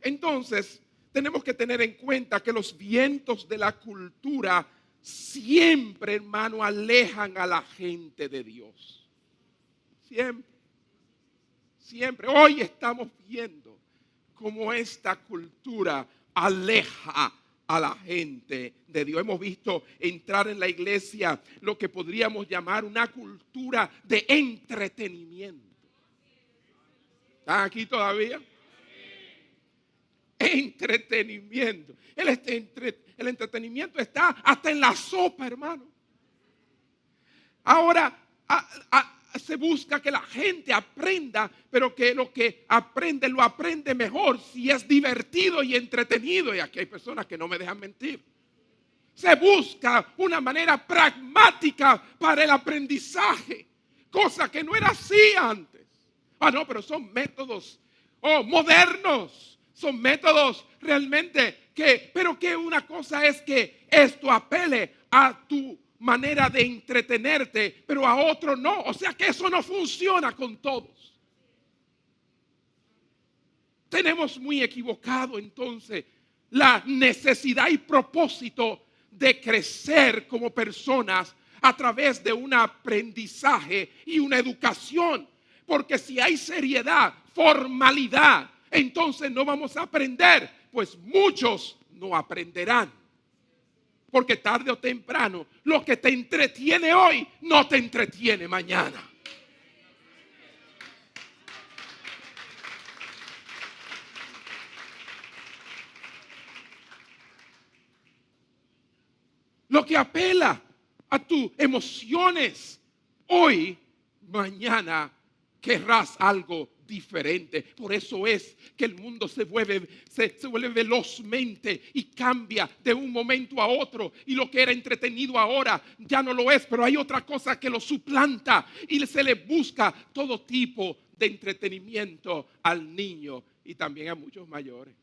S4: Entonces, tenemos que tener en cuenta que los vientos de la cultura siempre, hermano, alejan a la gente de Dios. Siempre. Siempre. Hoy estamos viendo cómo esta cultura aleja a la gente de Dios. Hemos visto entrar en la iglesia lo que podríamos llamar una cultura de entretenimiento. ¿Están aquí todavía? Entretenimiento. El entretenimiento está hasta en la sopa, hermano. Ahora se busca que la gente aprenda, pero que lo que aprende lo aprende mejor si es divertido y entretenido. Y aquí hay personas que no me dejan mentir. Se busca una manera pragmática para el aprendizaje, cosa que no era así antes. No, pero son métodos modernos. Son métodos realmente pero que una cosa es que esto apele a tu manera de entretenerte, pero a otro no. O sea que eso no funciona con todos. Tenemos muy equivocado entonces la necesidad y propósito de crecer como personas a través de un aprendizaje y una educación. Porque si hay seriedad, formalidad, entonces no vamos a aprender, pues muchos no aprenderán. Porque tarde o temprano, lo que te entretiene hoy, no te entretiene mañana. Lo que apela a tus emociones, hoy, mañana, querrás algo diferente. Por eso es que el mundo se vuelve velozmente y cambia de un momento a otro. Y lo que era entretenido ahora ya no lo es, pero hay otra cosa que lo suplanta y se le busca todo tipo de entretenimiento al niño y también a muchos mayores.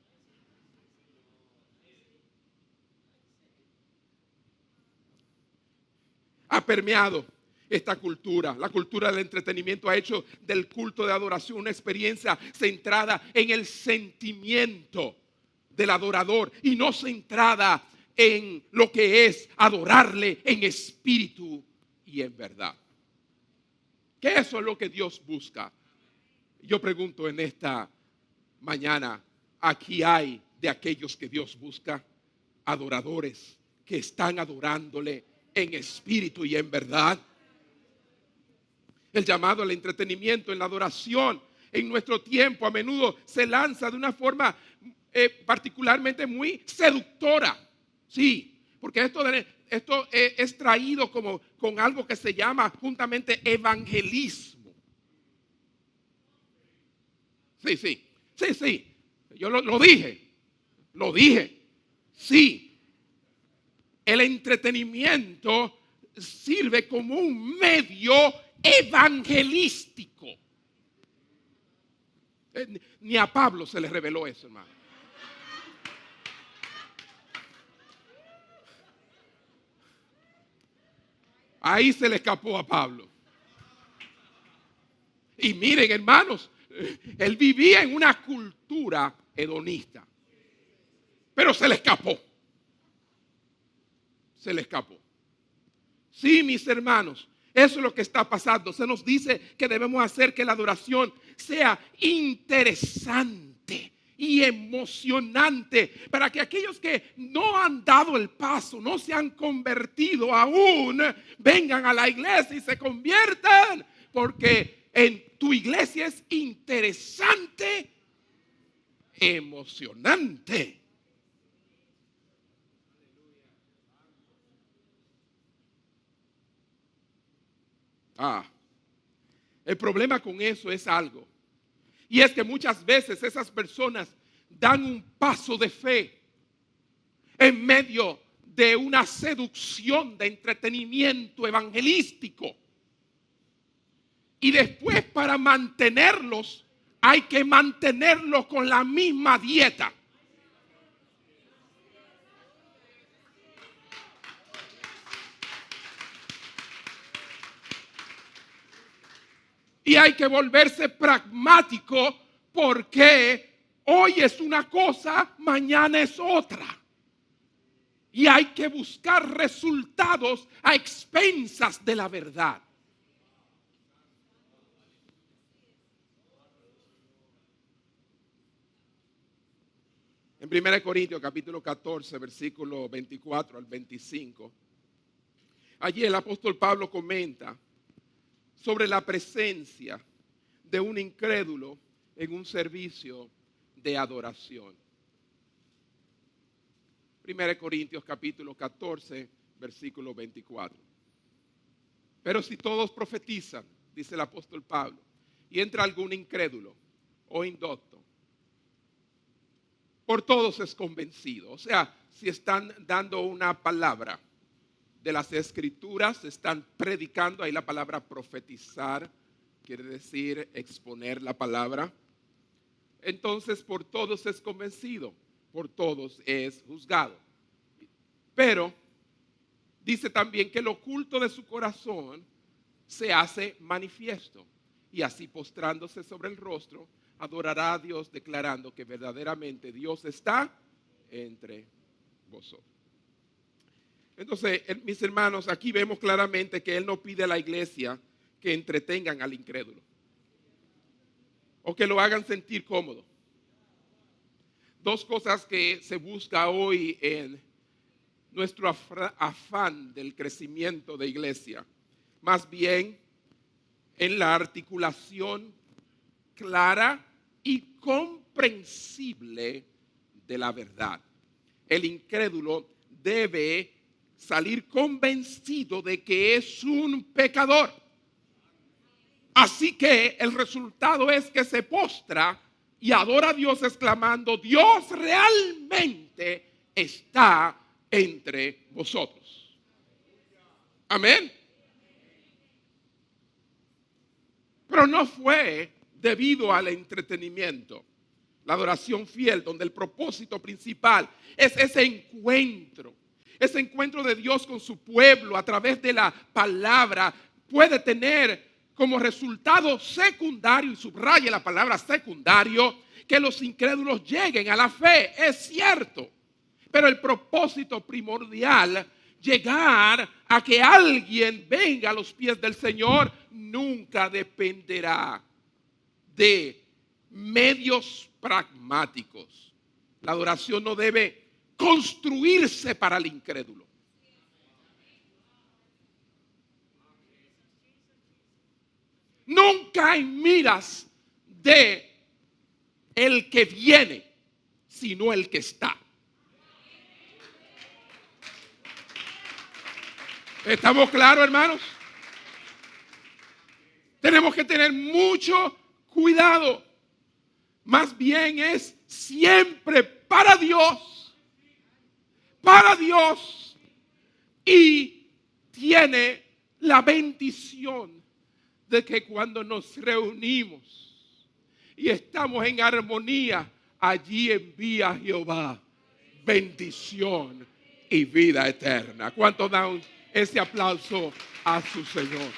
S4: Ha permeado esta cultura. La cultura del entretenimiento ha hecho del culto de adoración una experiencia centrada en el sentimiento del adorador y no centrada en lo que es adorarle en espíritu y en verdad. Que eso es lo que Dios busca. Yo pregunto en esta mañana, aquí hay de aquellos que Dios busca, adoradores que están adorándole en espíritu y en verdad. El llamado al entretenimiento en la adoración en nuestro tiempo a menudo se lanza de una forma particularmente muy seductora. Sí, porque esto es traído como con algo que se llama juntamente evangelismo. Sí. Yo lo dije. Sí. El entretenimiento sirve como un medio evangelístico. Ni a Pablo se le reveló eso, hermano. Ahí se le escapó a Pablo. Y miren, hermanos, él vivía en una cultura hedonista, pero se le escapó. Sí, mis hermanos, eso es lo que está pasando. Se nos dice que debemos hacer que la adoración sea interesante y emocionante para que aquellos que no han dado el paso, no se han convertido aún, vengan a la iglesia y se conviertan, porque en tu iglesia es interesante, emocionante. El problema con eso es algo. Y es que muchas veces esas personas dan un paso de fe en medio de una seducción de entretenimiento evangelístico. Y después, para mantenerlos, hay que mantenerlos con la misma dieta. Y hay que volverse pragmático porque hoy es una cosa, mañana es otra. Y hay que buscar resultados a expensas de la verdad. En 1 Corintios capítulo 14, versículo 24 al 25, allí el apóstol Pablo comenta sobre la presencia de un incrédulo en un servicio de adoración. 1 Corintios capítulo 14, versículo 24. Pero si todos profetizan, dice el apóstol Pablo, y entra algún incrédulo o indocto, por todos es convencido. O sea, si están dando una palabra de las escrituras, están predicando, ahí la palabra profetizar quiere decir exponer la palabra. Entonces por todos es convencido, por todos es juzgado. Pero dice también que lo oculto de su corazón se hace manifiesto, y así postrándose sobre el rostro, adorará a Dios declarando que verdaderamente Dios está entre vosotros. Entonces, mis hermanos, aquí vemos claramente que Él no pide a la iglesia que entretengan al incrédulo o que lo hagan sentir cómodo. Dos cosas que se busca hoy en nuestro afán del crecimiento de iglesia, más bien en la articulación clara y comprensible de la verdad. El incrédulo debe salir convencido de que es un pecador. Así que el resultado es que se postra y adora a Dios exclamando: Dios realmente está entre vosotros. Amén. Pero no fue debido al entretenimiento, la adoración fiel, donde el propósito principal es ese encuentro de Dios con su pueblo a través de la palabra, puede tener como resultado secundario, y subraye la palabra secundario, que los incrédulos lleguen a la fe. Es cierto, pero el propósito primordial, llegar a que alguien venga a los pies del Señor, nunca dependerá de medios pragmáticos. La adoración no debe construirse para el incrédulo. Nunca hay miras de el que viene, sino el que está. ¿Estamos claros, hermanos? Tenemos que tener mucho cuidado. Más bien es siempre para Dios. Para Dios. Y tiene la bendición de que cuando nos reunimos y estamos en armonía, allí envía Jehová bendición y vida eterna. ¿Cuántos dan ese aplauso a su Señor?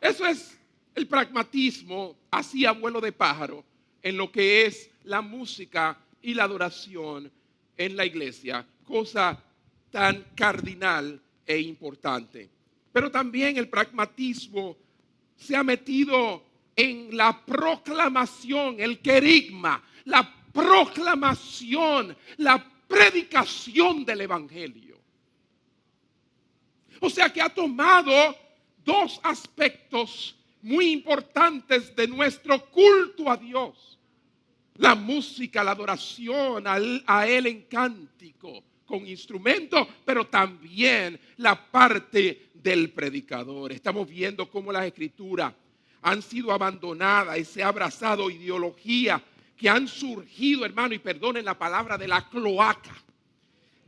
S4: Eso es el pragmatismo, así a vuelo de pájaro, en lo que es la música y la adoración en la iglesia, cosa tan cardinal e importante. Pero también el pragmatismo se ha metido en la proclamación, el querigma, la proclamación, la predicación del evangelio. O sea que ha tomado dos aspectos muy importantes de nuestro culto a Dios: la música, la adoración a Él en cántico con instrumento, pero también la parte del predicador. Estamos viendo cómo las escrituras han sido abandonadas y se ha abrazado ideología que han surgido, hermano, y perdonen la palabra, de la cloaca,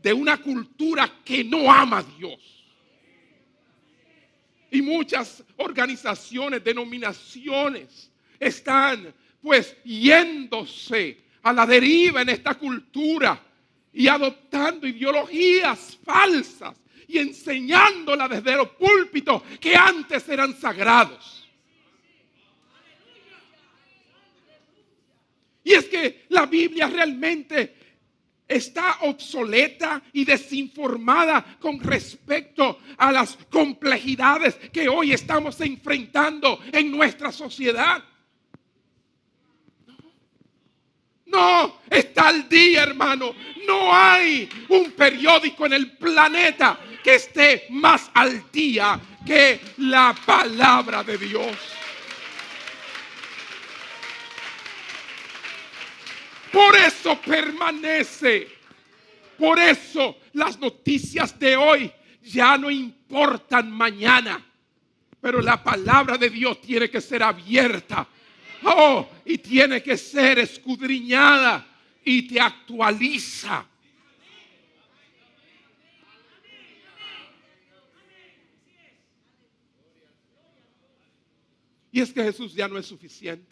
S4: de una cultura que no ama a Dios. Y muchas organizaciones, denominaciones están pues yéndose a la deriva en esta cultura y adoptando ideologías falsas y enseñándolas desde los púlpitos que antes eran sagrados. Y es que la Biblia realmente está obsoleta y desinformada con respecto a las complejidades que hoy estamos enfrentando en nuestra sociedad. No, está al día, hermano. No hay un periódico en el planeta que esté más al día que la palabra de Dios. Por eso permanece. Por eso las noticias de hoy ya no importan mañana. Pero la palabra de Dios tiene que ser abierta. Oh, y tiene que ser escudriñada y te actualiza. Y es que Jesús ya no es suficiente.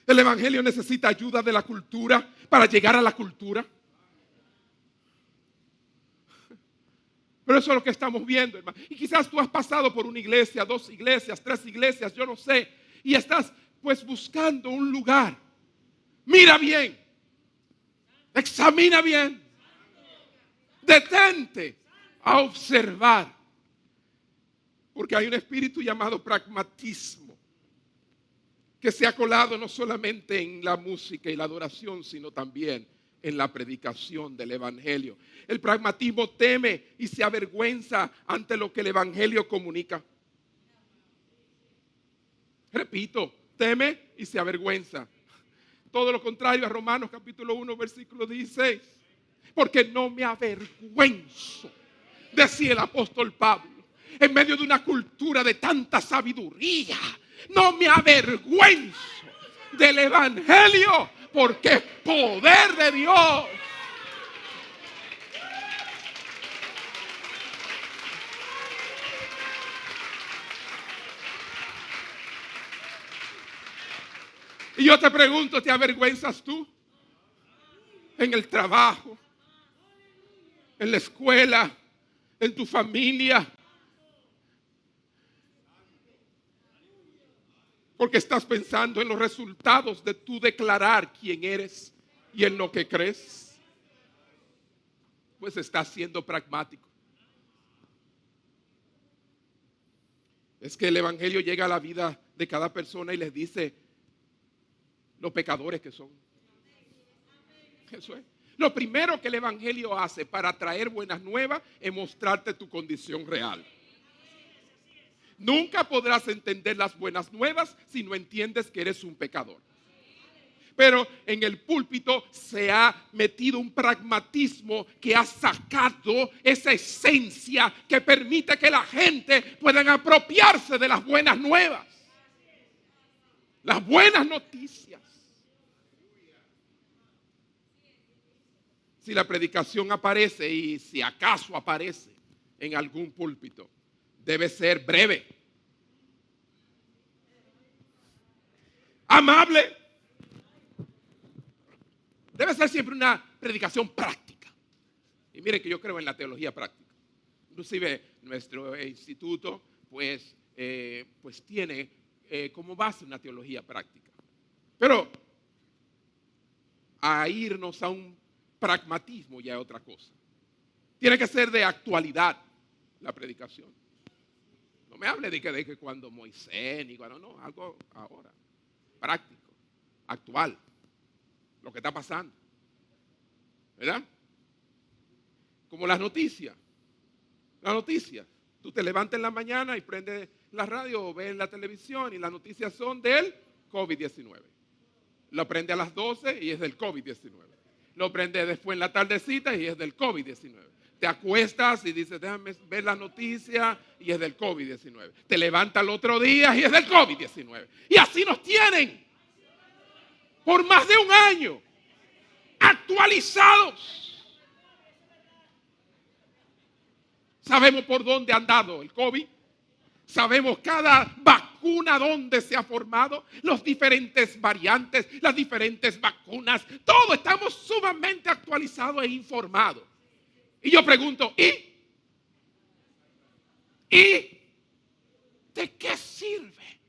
S4: El evangelio necesita ayuda de la cultura para llegar a la cultura. Pero eso es lo que estamos viendo, hermano. Y quizás tú has pasado por una iglesia, 2 iglesias, 3 iglesias, yo no sé. Y estás pues buscando un lugar. Mira bien. Examina bien. Detente a observar. Porque hay un espíritu llamado pragmatismo que se ha colado no solamente en la música y la adoración, sino también en la predicación del evangelio. El pragmatismo teme y se avergüenza ante lo que el evangelio comunica. Repito, teme y se avergüenza. Todo lo contrario a Romanos capítulo 1, versículo 16. Porque no me avergüenzo, decía el apóstol Pablo, en medio de una cultura de tanta sabiduría. No me avergüenzo del evangelio, porque es poder de Dios. Y yo te pregunto, ¿te avergüenzas tú? En el trabajo, en la escuela, en tu familia. Porque estás pensando en los resultados de tu declarar quién eres y en lo que crees. Pues estás siendo pragmático. Es que el evangelio llega a la vida de cada persona y les dice los pecadores que son. Eso es. Lo primero que el evangelio hace para traer buenas nuevas es mostrarte tu condición real. Nunca podrás entender las buenas nuevas si no entiendes que eres un pecador. Pero en el púlpito se ha metido un pragmatismo que ha sacado esa esencia que permite que la gente pueda apropiarse de las buenas nuevas. Las buenas noticias. Si la predicación aparece y si acaso aparece en algún púlpito, debe ser breve, amable. Debe ser siempre una predicación práctica. Y miren que yo creo en la teología práctica. Inclusive nuestro instituto pues tiene como base una teología práctica. Pero a irnos a un pragmatismo ya es otra cosa. Tiene que ser de actualidad la predicación. No me hable de que cuando Moisés, ni cuando no, algo ahora, práctico, actual, lo que está pasando, ¿verdad? Como las noticias. Las noticias. Tú te levantas en la mañana y prendes la radio o ves la televisión y las noticias son del COVID-19. Lo prende a las 12 y es del COVID-19. Lo prende después en la tardecita y es del COVID-19. Te acuestas y dices, déjame ver la noticia y es del COVID-19. Te levantas el otro día y es del COVID-19. Y así nos tienen por más de un año actualizados. Sabemos por dónde ha andado el COVID. Sabemos cada vacuna dónde se ha formado, los diferentes variantes, las diferentes vacunas. Todo estamos sumamente actualizados e informados. Y yo pregunto, ¿y de qué sirve?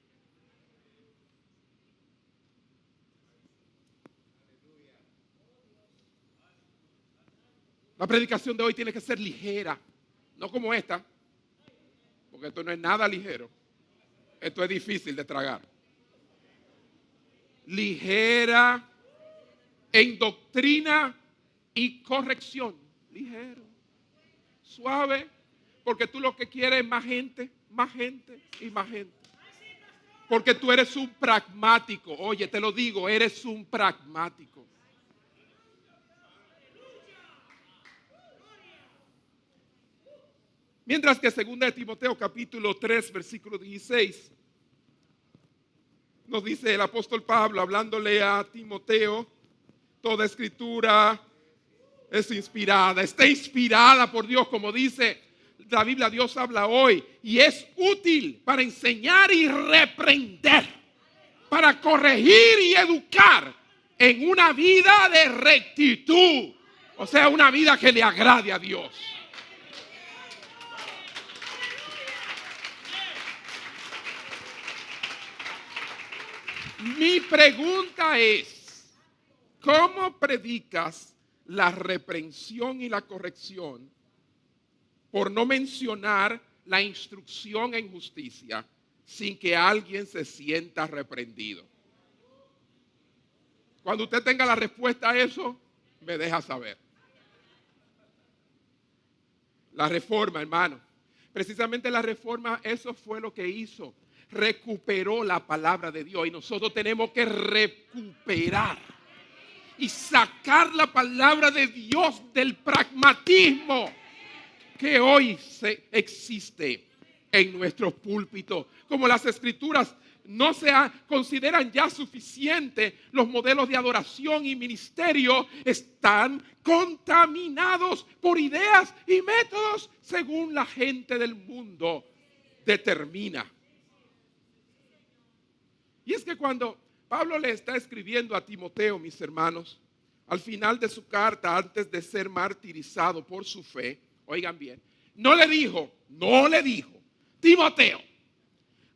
S4: predicación de hoy tiene que ser ligera, no como esta, porque esto no es nada ligero. Esto es difícil de tragar. Ligera en doctrina y corrección. Ligero, suave, porque tú lo que quieres es más gente y más gente. Porque tú eres un pragmático. Oye, te lo digo, eres un pragmático. Mientras que 2 Timoteo capítulo 3 versículo 16 nos dice el apóstol Pablo hablándole a Timoteo, toda escritura es inspirada, está inspirada por Dios, como dice la Biblia. Dios habla hoy y es útil para enseñar y reprender, para corregir y educar en una vida de rectitud, o sea, una vida que le agrade a Dios. Mi pregunta es, ¿cómo predicas la reprensión y la corrección, por no mencionar la instrucción en justicia, sin que alguien se sienta reprendido? Cuando usted tenga la respuesta a eso, me deja saber. La reforma, hermano. Precisamente la reforma, eso fue lo que hizo. Recuperó la palabra de Dios y nosotros tenemos que recuperar y sacar la palabra de Dios del pragmatismo que hoy existe en nuestros púlpitos. Como las escrituras no se consideran ya suficientes, los modelos de adoración y ministerio están contaminados por ideas y métodos según la gente del mundo determina. Y es que cuando Pablo le está escribiendo a Timoteo, mis hermanos, al final de su carta, antes de ser martirizado por su fe, oigan bien, no le dijo, Timoteo,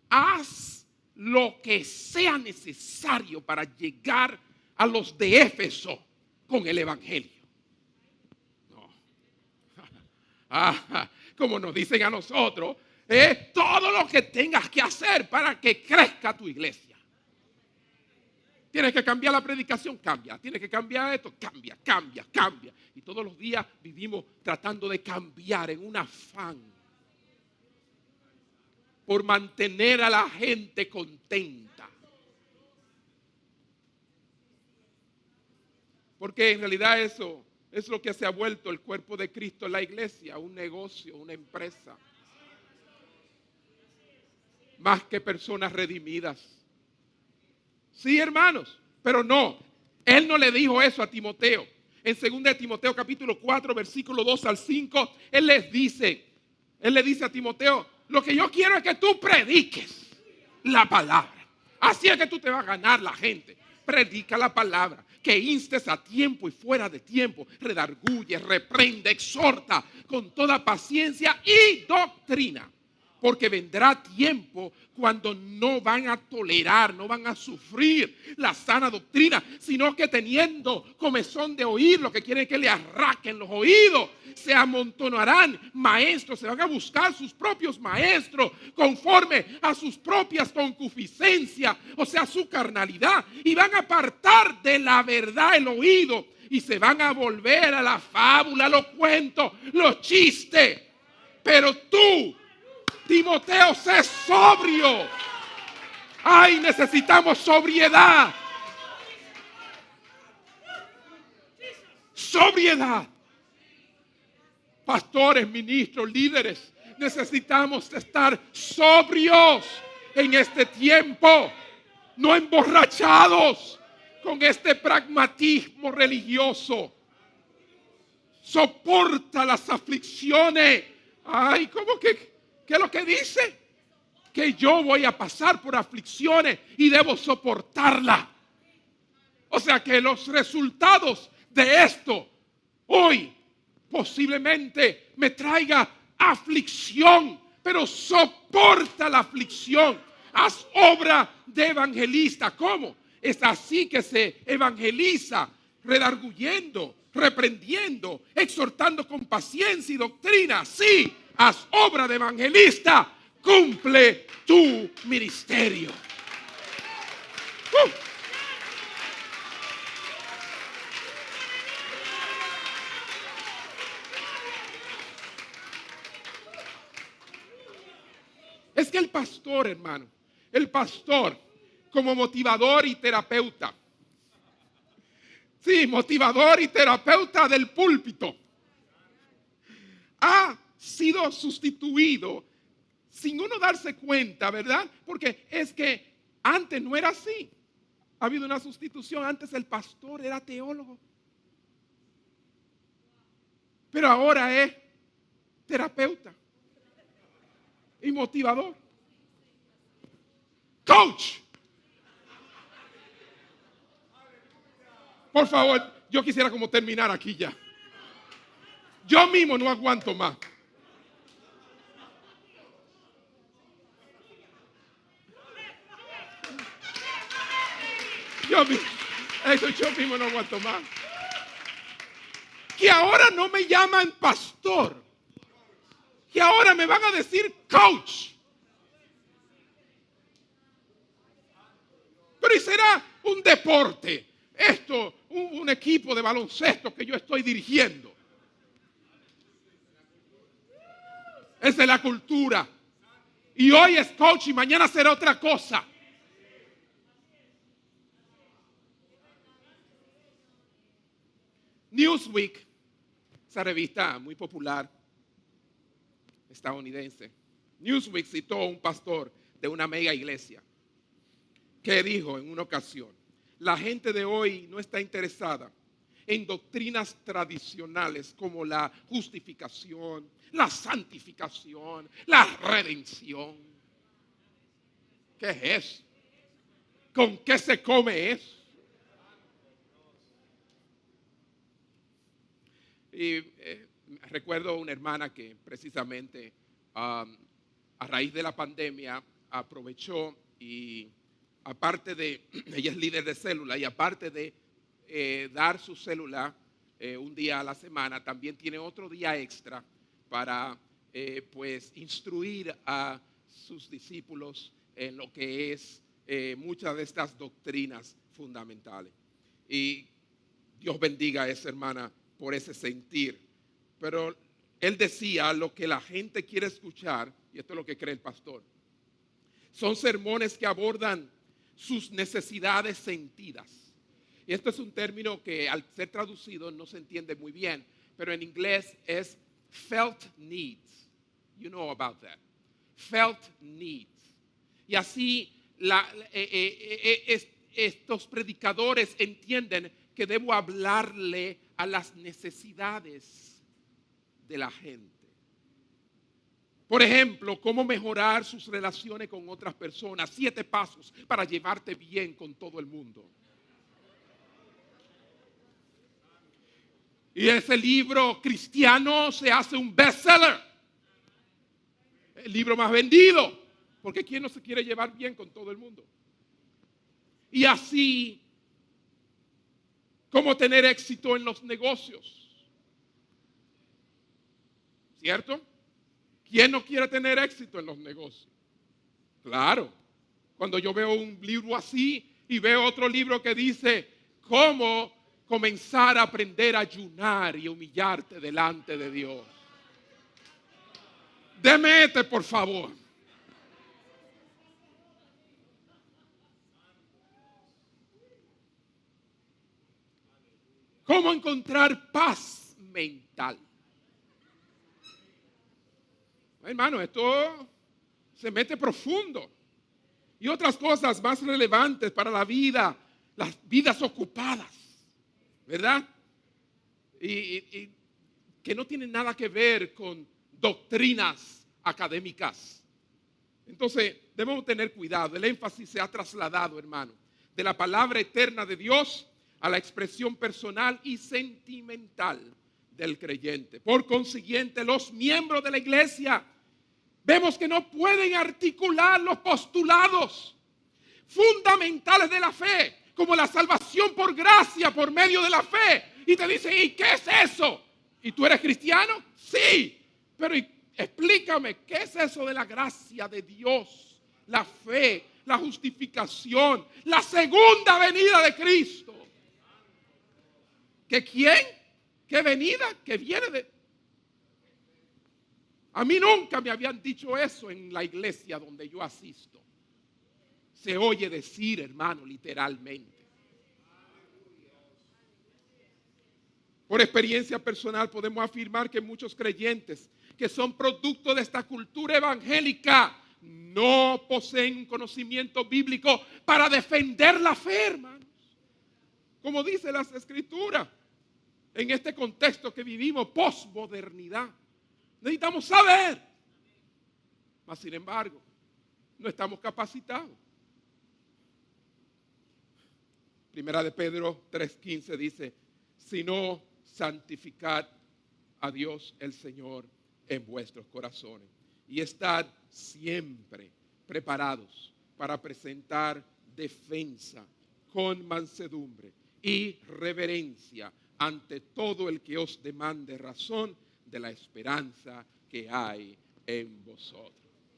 S4: haz lo que sea necesario para llegar a los de Éfeso con el evangelio. No. Como nos dicen a nosotros, todo lo que tengas que hacer para que crezca tu iglesia. Tienes que cambiar la predicación, cambia. Tienes que cambiar esto, cambia. Y todos los días vivimos tratando de cambiar en un afán por mantener a la gente contenta. Porque en realidad eso es lo que se ha vuelto el cuerpo de Cristo en la iglesia, un negocio, una empresa. Más que personas redimidas. Sí, hermanos, pero no. Él no le dijo eso a Timoteo. En 2 Timoteo capítulo 4, versículo 2 al 5, él le dice a Timoteo, lo que yo quiero es que tú prediques la palabra. Así es que tú te vas a ganar la gente. Predica la palabra, que instes a tiempo y fuera de tiempo, redarguye, reprende, exhorta con toda paciencia y doctrina. Porque vendrá tiempo cuando no van a tolerar, no van a sufrir la sana doctrina, sino que teniendo comezón de oír, lo que quieren es que le arraquen los oídos, se amontonarán maestros, se van a buscar sus propios maestros conforme a sus propias concupiscencias, o sea, su carnalidad, y van a apartar de la verdad el oído y se van a volver a la fábula, los cuentos, los chistes. Pero tú, Timoteo, sé sobrio. Ay, necesitamos sobriedad. Sobriedad. Pastores, ministros, líderes, necesitamos estar sobrios en este tiempo, no emborrachados con este pragmatismo religioso. Soporta las aflicciones. Ay, ¿cómo que? ¿Qué es lo que dice? Que yo voy a pasar por aflicciones y debo soportarla. O sea que los resultados de esto hoy posiblemente me traiga aflicción, pero soporta la aflicción. Haz obra de evangelista. ¿Cómo? Es así que se evangeliza, redarguyendo, reprendiendo, exhortando con paciencia y doctrina. Sí, haz obra de evangelista, cumple tu ministerio. Es que el pastor, hermano, el pastor como motivador y terapeuta, sí, motivador y terapeuta del púlpito, ha sido sustituido sin uno darse cuenta, ¿verdad? Porque es que antes no era así. Ha habido una sustitución. Antes el pastor era teólogo, pero ahora es terapeuta y motivador. Coach. Por favor, yo quisiera como terminar aquí ya. Yo mismo no aguanto más. Yo mismo no aguanto más. Que ahora no me llaman pastor. Que ahora me van a decir coach. Pero ¿y será un deporte? Esto, un equipo de baloncesto que yo estoy dirigiendo. Esa es la cultura. Y hoy es coach y mañana será otra cosa. Newsweek, esa revista muy popular estadounidense, Newsweek citó a un pastor de una mega iglesia que dijo en una ocasión: la gente de hoy no está interesada en doctrinas tradicionales como la justificación, la santificación, la redención. ¿Qué es eso? ¿Con qué se come eso? Y recuerdo una hermana que precisamente a raíz de la pandemia aprovechó y aparte de, ella es líder de célula y aparte de dar su célula un día a la semana, también tiene otro día extra para pues instruir a sus discípulos en lo que es muchas de estas doctrinas fundamentales. Y Dios bendiga a esa hermana por ese sentir. Pero él decía: lo que la gente quiere escuchar, y esto es lo que cree el pastor, son sermones que abordan sus necesidades sentidas. Y esto es un término que al ser traducido no se entiende muy bien, pero en inglés es felt needs. You know about that. Felt needs. Y así estos predicadores entienden que debo hablarle a las necesidades de la gente. Por ejemplo, cómo mejorar sus relaciones con otras personas. 7 pasos para llevarte bien con todo el mundo. Y ese libro cristiano se hace un bestseller. El libro más vendido. Porque ¿quién no se quiere llevar bien con todo el mundo? Y así, cómo tener éxito en los negocios. ¿Cierto? ¿Quién no quiere tener éxito en los negocios? Claro. Cuando yo veo un libro así y veo otro libro que dice cómo comenzar a aprender a ayunar y humillarte delante de Dios. Deme por favor. ¿Cómo encontrar paz mental? Hermano, esto se mete profundo. Y otras cosas más relevantes para la vida, las vidas ocupadas, ¿verdad? Y que no tienen nada que ver con doctrinas académicas. Entonces, debemos tener cuidado. El énfasis se ha trasladado, hermano, de la palabra eterna de Dios a la expresión personal y sentimental del creyente. Por consiguiente, los miembros de la iglesia vemos que no pueden articular los postulados fundamentales de la fe, como la salvación por gracia por medio de la fe, y te dicen, ¿y qué es eso? ¿Y tú eres cristiano? Sí, pero explícame, ¿qué es eso de la gracia de Dios? La fe, la justificación, la segunda venida de Cristo. ¿Que quién? ¿Qué venida? Que viene de... A mí nunca me habían dicho eso en la iglesia donde yo asisto. Se oye decir, hermano, literalmente. Por experiencia personal podemos afirmar que muchos creyentes que son producto de esta cultura evangélica no poseen un conocimiento bíblico para defender la fe, hermanos. Como dice las Escrituras, en este contexto que vivimos, posmodernidad, necesitamos saber. Mas, sin embargo, no estamos capacitados. Primera de Pedro 3:15 dice, sino santificad a Dios el Señor en vuestros corazones y estad siempre preparados para presentar defensa con mansedumbre y reverencia ante todo el que os demande razón de la esperanza que hay en vosotros.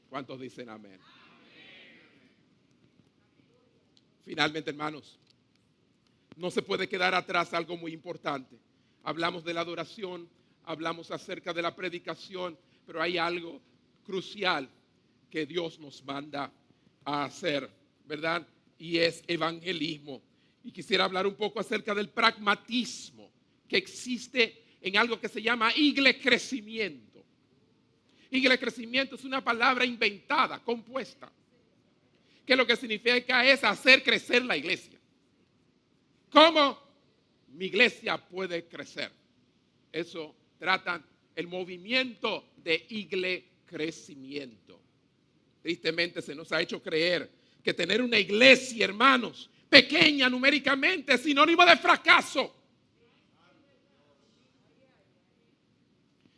S4: ¿Cuántos dicen amén? Finalmente, hermanos, no se puede quedar atrás algo muy importante. Hablamos de la adoración, hablamos acerca de la predicación, pero hay algo crucial que Dios nos manda a hacer, ¿verdad? Y es evangelismo. Y quisiera hablar un poco acerca del pragmatismo que existe en algo que se llama iglecrecimiento. Iglecrecimiento es una palabra inventada, compuesta, que lo que significa es hacer crecer la iglesia. ¿Cómo mi iglesia puede crecer? Eso tratan el movimiento de iglecrecimiento. Tristemente se nos ha hecho creer que tener una iglesia, hermanos, pequeña numéricamente es sinónimo de fracaso.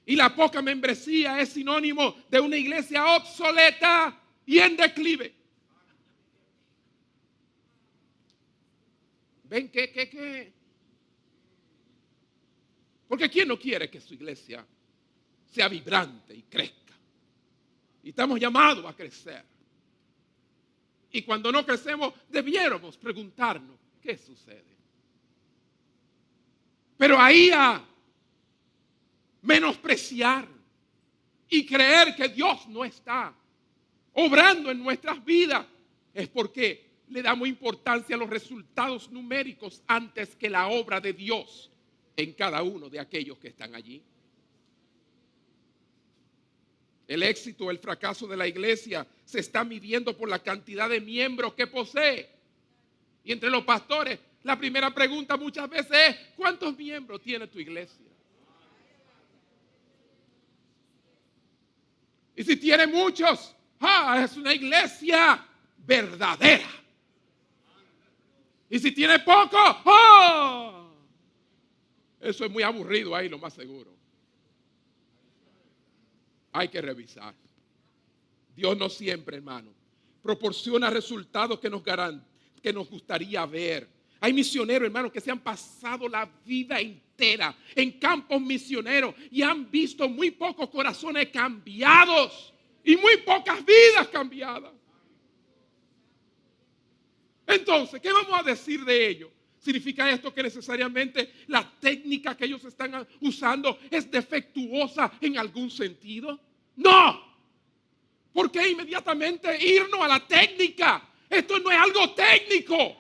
S4: Y la poca membresía es sinónimo de una iglesia obsoleta y en declive. ¿Ven qué? Porque ¿quién no quiere que su iglesia sea vibrante y crezca? Y estamos llamados a crecer. Y cuando no crecemos, debiéramos preguntarnos, ¿qué sucede? Pero ahí a menospreciar y creer que Dios no está obrando en nuestras vidas es porque le damos importancia a los resultados numéricos antes que la obra de Dios en cada uno de aquellos que están allí. El éxito o el fracaso de la iglesia se está midiendo por la cantidad de miembros que posee. Y entre los pastores, la primera pregunta muchas veces es, ¿cuántos miembros tiene tu iglesia? Y si tiene muchos, es una iglesia verdadera. Y si tiene poco, eso es muy aburrido ahí, lo más seguro. Hay que revisar. Dios no siempre, hermano, proporciona resultados que nos gustaría ver. Hay misioneros, hermanos, que se han pasado la vida entera en campos misioneros y han visto muy pocos corazones cambiados y muy pocas vidas cambiadas. Entonces, ¿qué vamos a decir de ello? ¿Significa esto que necesariamente la técnica que ellos están usando es defectuosa en algún sentido? No. ¿Por qué inmediatamente irnos a la técnica? Esto no es algo técnico.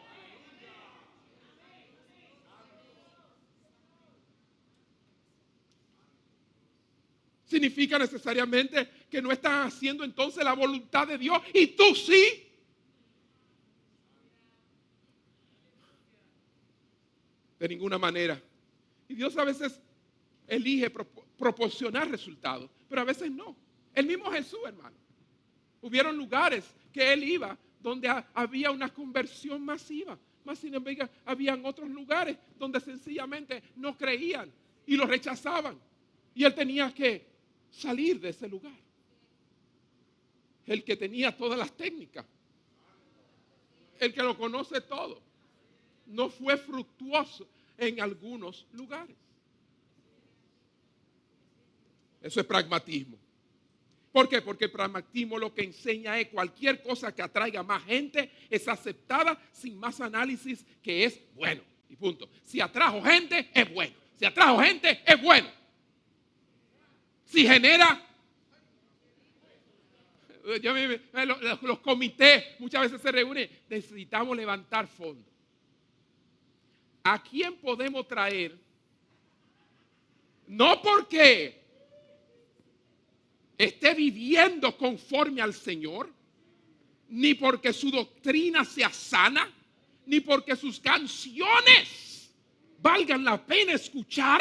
S4: ¿Significa necesariamente que no están haciendo entonces la voluntad de Dios y tú sí? De ninguna manera. Y Dios a veces elige proporcionar resultados, pero a veces no. El mismo Jesús, hermano. Hubieron lugares que Él iba donde había una conversión masiva. Más sin embargo, habían otros lugares donde sencillamente no creían y lo rechazaban. Y Él tenía que salir de ese lugar. El que tenía todas las técnicas. El que lo conoce todo. No fue fructuoso. en algunos lugares. Eso es pragmatismo. ¿Por qué? Porque el pragmatismo lo que enseña es cualquier cosa que atraiga más gente es aceptada sin más análisis, que es bueno. Y punto. Si atrajo gente, es bueno. Si atrajo gente, es bueno. Si genera... Los comités muchas veces se reúnen. Necesitamos levantar fondos. ¿A quién podemos traer? No porque esté viviendo conforme al Señor, ni porque su doctrina sea sana, ni porque sus canciones valgan la pena escuchar,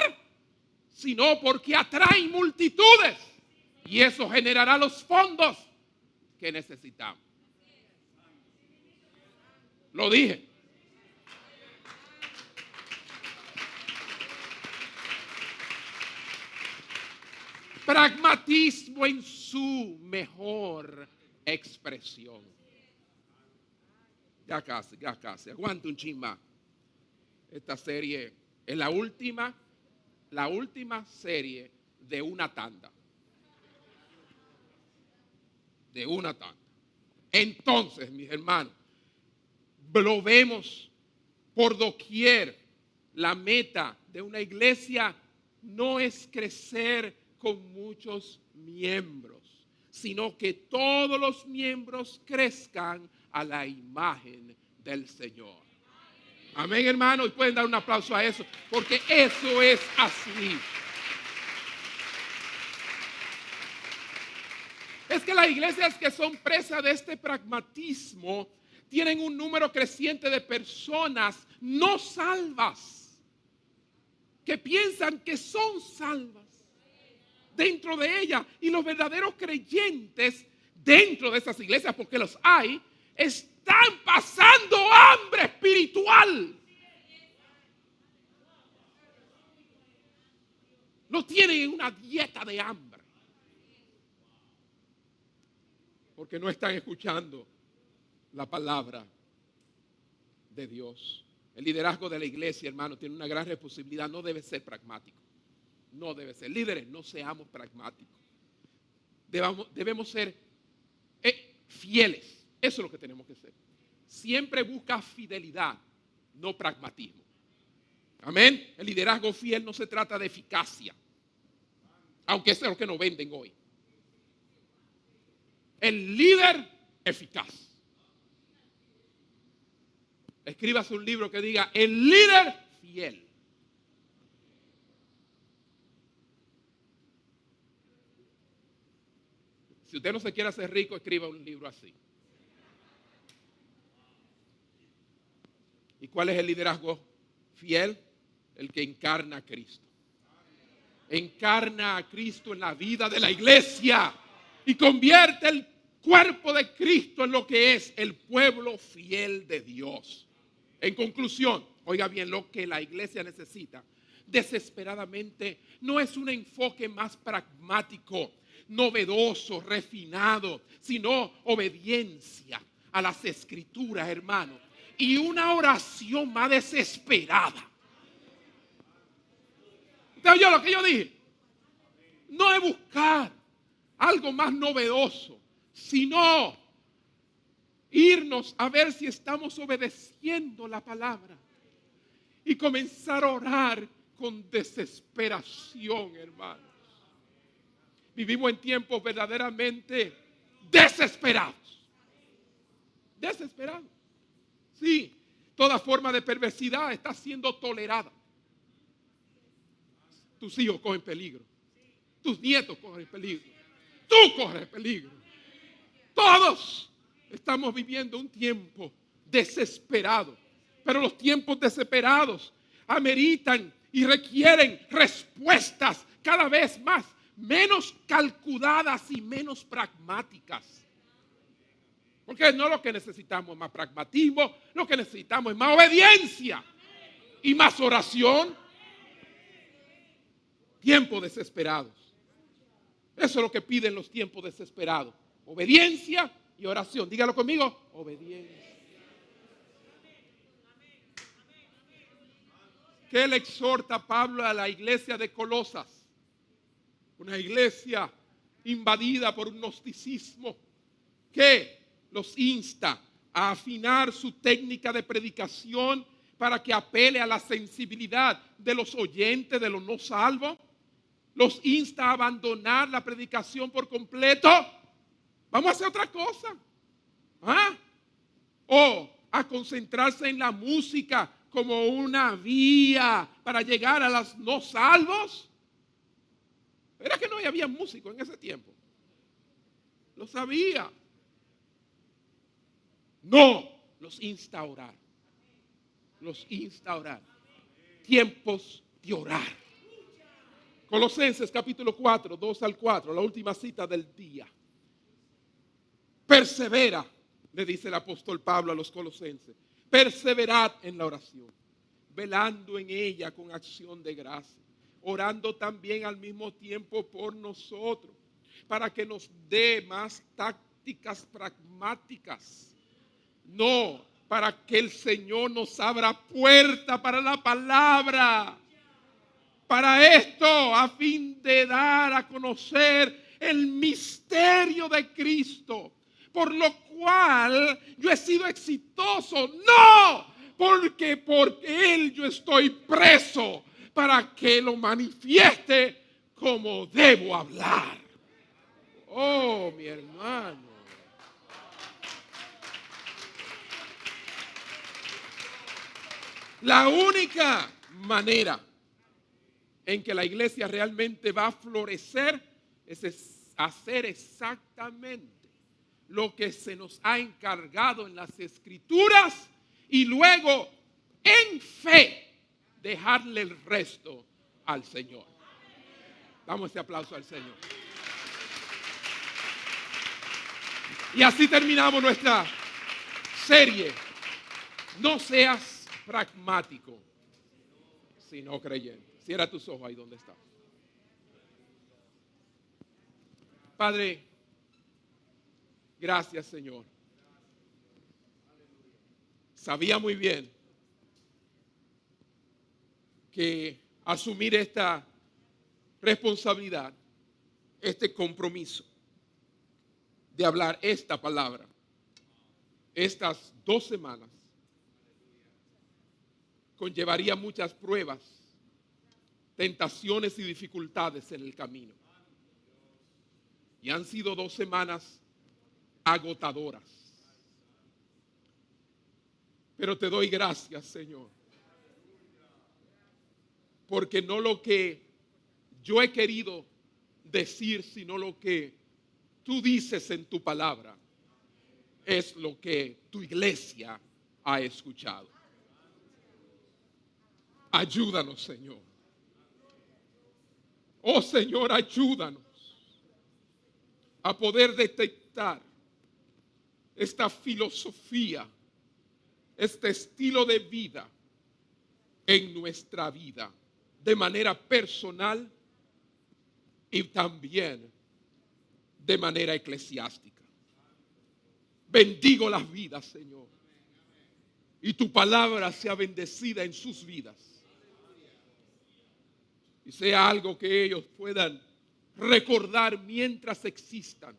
S4: sino porque atraen multitudes y eso generará los fondos que necesitamos. Lo dije. Pragmatismo en su mejor expresión. Ya casi. Aguanta un chin más. Esta serie es la última serie de una tanda. Entonces, mis hermanos, lo vemos por doquier. La meta de una iglesia no es crecer con muchos miembros, sino que todos los miembros crezcan a la imagen del Señor. Amén, hermano, y pueden dar un aplauso a eso, porque eso es así. Es que las iglesias que son presas de este pragmatismo tienen un número creciente de personas no salvas que piensan que son salvas dentro de ella, y los verdaderos creyentes dentro de esas iglesias, porque los hay, están pasando hambre espiritual. No tienen una dieta de hambre, porque no están escuchando la palabra de Dios. El liderazgo de la iglesia, hermano, tiene una gran responsabilidad. No debe ser pragmático. No debe ser. Líderes, no seamos pragmáticos. Debemos ser fieles. Eso es lo que tenemos que ser. Siempre busca fidelidad, no pragmatismo. Amén. El liderazgo fiel no se trata de eficacia, aunque eso es lo que nos venden hoy. El líder eficaz. Escríbase un libro que diga el líder fiel. Si usted no se quiere hacer rico, escriba un libro así. ¿Y cuál es el liderazgo fiel? El que encarna a Cristo. Encarna a Cristo en la vida de la iglesia y convierte el cuerpo de Cristo en lo que es el pueblo fiel de Dios. En conclusión, oiga bien, lo que la iglesia necesita desesperadamente no es un enfoque más pragmático, novedoso, refinado, sino obediencia a las escrituras, hermano, y una oración más desesperada. ¿Usted oyó lo que yo dije? No es buscar algo más novedoso, sino irnos a ver si estamos obedeciendo la palabra y comenzar a orar con desesperación, hermanos. Vivimos en tiempos verdaderamente desesperados. Desesperados. Sí, toda forma de perversidad está siendo tolerada. Tus hijos cogen peligro. Tus nietos cogen peligro. Tú corres peligro. Todos estamos viviendo un tiempo desesperado. Pero los tiempos desesperados ameritan y requieren respuestas cada vez menos calculadas y menos pragmáticas. Porque no lo que necesitamos es más pragmatismo, lo que necesitamos es más obediencia y más oración. Tiempos desesperados. Eso es lo que piden los tiempos desesperados. Obediencia y oración. Dígalo conmigo. Obediencia. ¿Qué le exhorta Pablo a la iglesia de Colosas? Una iglesia invadida por un gnosticismo que los insta a afinar su técnica de predicación para que apele a la sensibilidad de los oyentes, de los no salvos. Los insta a abandonar la predicación por completo. Vamos a hacer otra cosa. O a concentrarse en la música como una vía para llegar a los no salvos. Era que no había músicos en ese tiempo. Lo sabía. No, los insta a orar. Los insta a orar. Tiempos de orar. Colosenses capítulo 4, 2 al 4, la última cita del día. Persevera, le dice el apóstol Pablo a los colosenses. Perseverad en la oración, velando en ella con acción de gracia, orando también al mismo tiempo por nosotros, para que nos dé más tácticas pragmáticas. No, para que el Señor nos abra puerta para la palabra. Para esto, a fin de dar a conocer el misterio de Cristo, por lo cual yo he sido exitoso. No, porque por Él yo estoy preso, para que lo manifieste como debo hablar. Oh, mi hermano. La única manera en que la iglesia realmente va a florecer es hacer exactamente lo que se nos ha encargado en las Escrituras y luego en fe dejarle el resto al Señor. Damos ese aplauso al Señor. Y así terminamos nuestra serie. No seas pragmático, sino creyente. Cierra tus ojos ahí donde estás. Padre, gracias, Señor. Sabía muy bien que asumir esta responsabilidad, este compromiso de hablar esta palabra, estas 2 semanas, conllevaría muchas pruebas, tentaciones y dificultades en el camino. Y han sido 2 semanas agotadoras. Pero te doy gracias, Señor, porque no lo que yo he querido decir, sino lo que tú dices en tu palabra, es lo que tu iglesia ha escuchado. Ayúdanos, Señor. Oh, Señor, ayúdanos a poder detectar esta filosofía, este estilo de vida en nuestra vida, de manera personal y también de manera eclesiástica. Bendigo las vidas, Señor, y tu palabra sea bendecida en sus vidas. Y sea algo que ellos puedan recordar mientras existan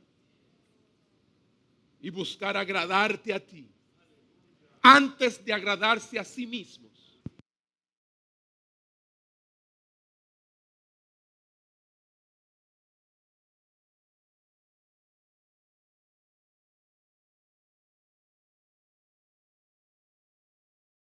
S4: y buscar agradarte a ti antes de agradarse a sí mismo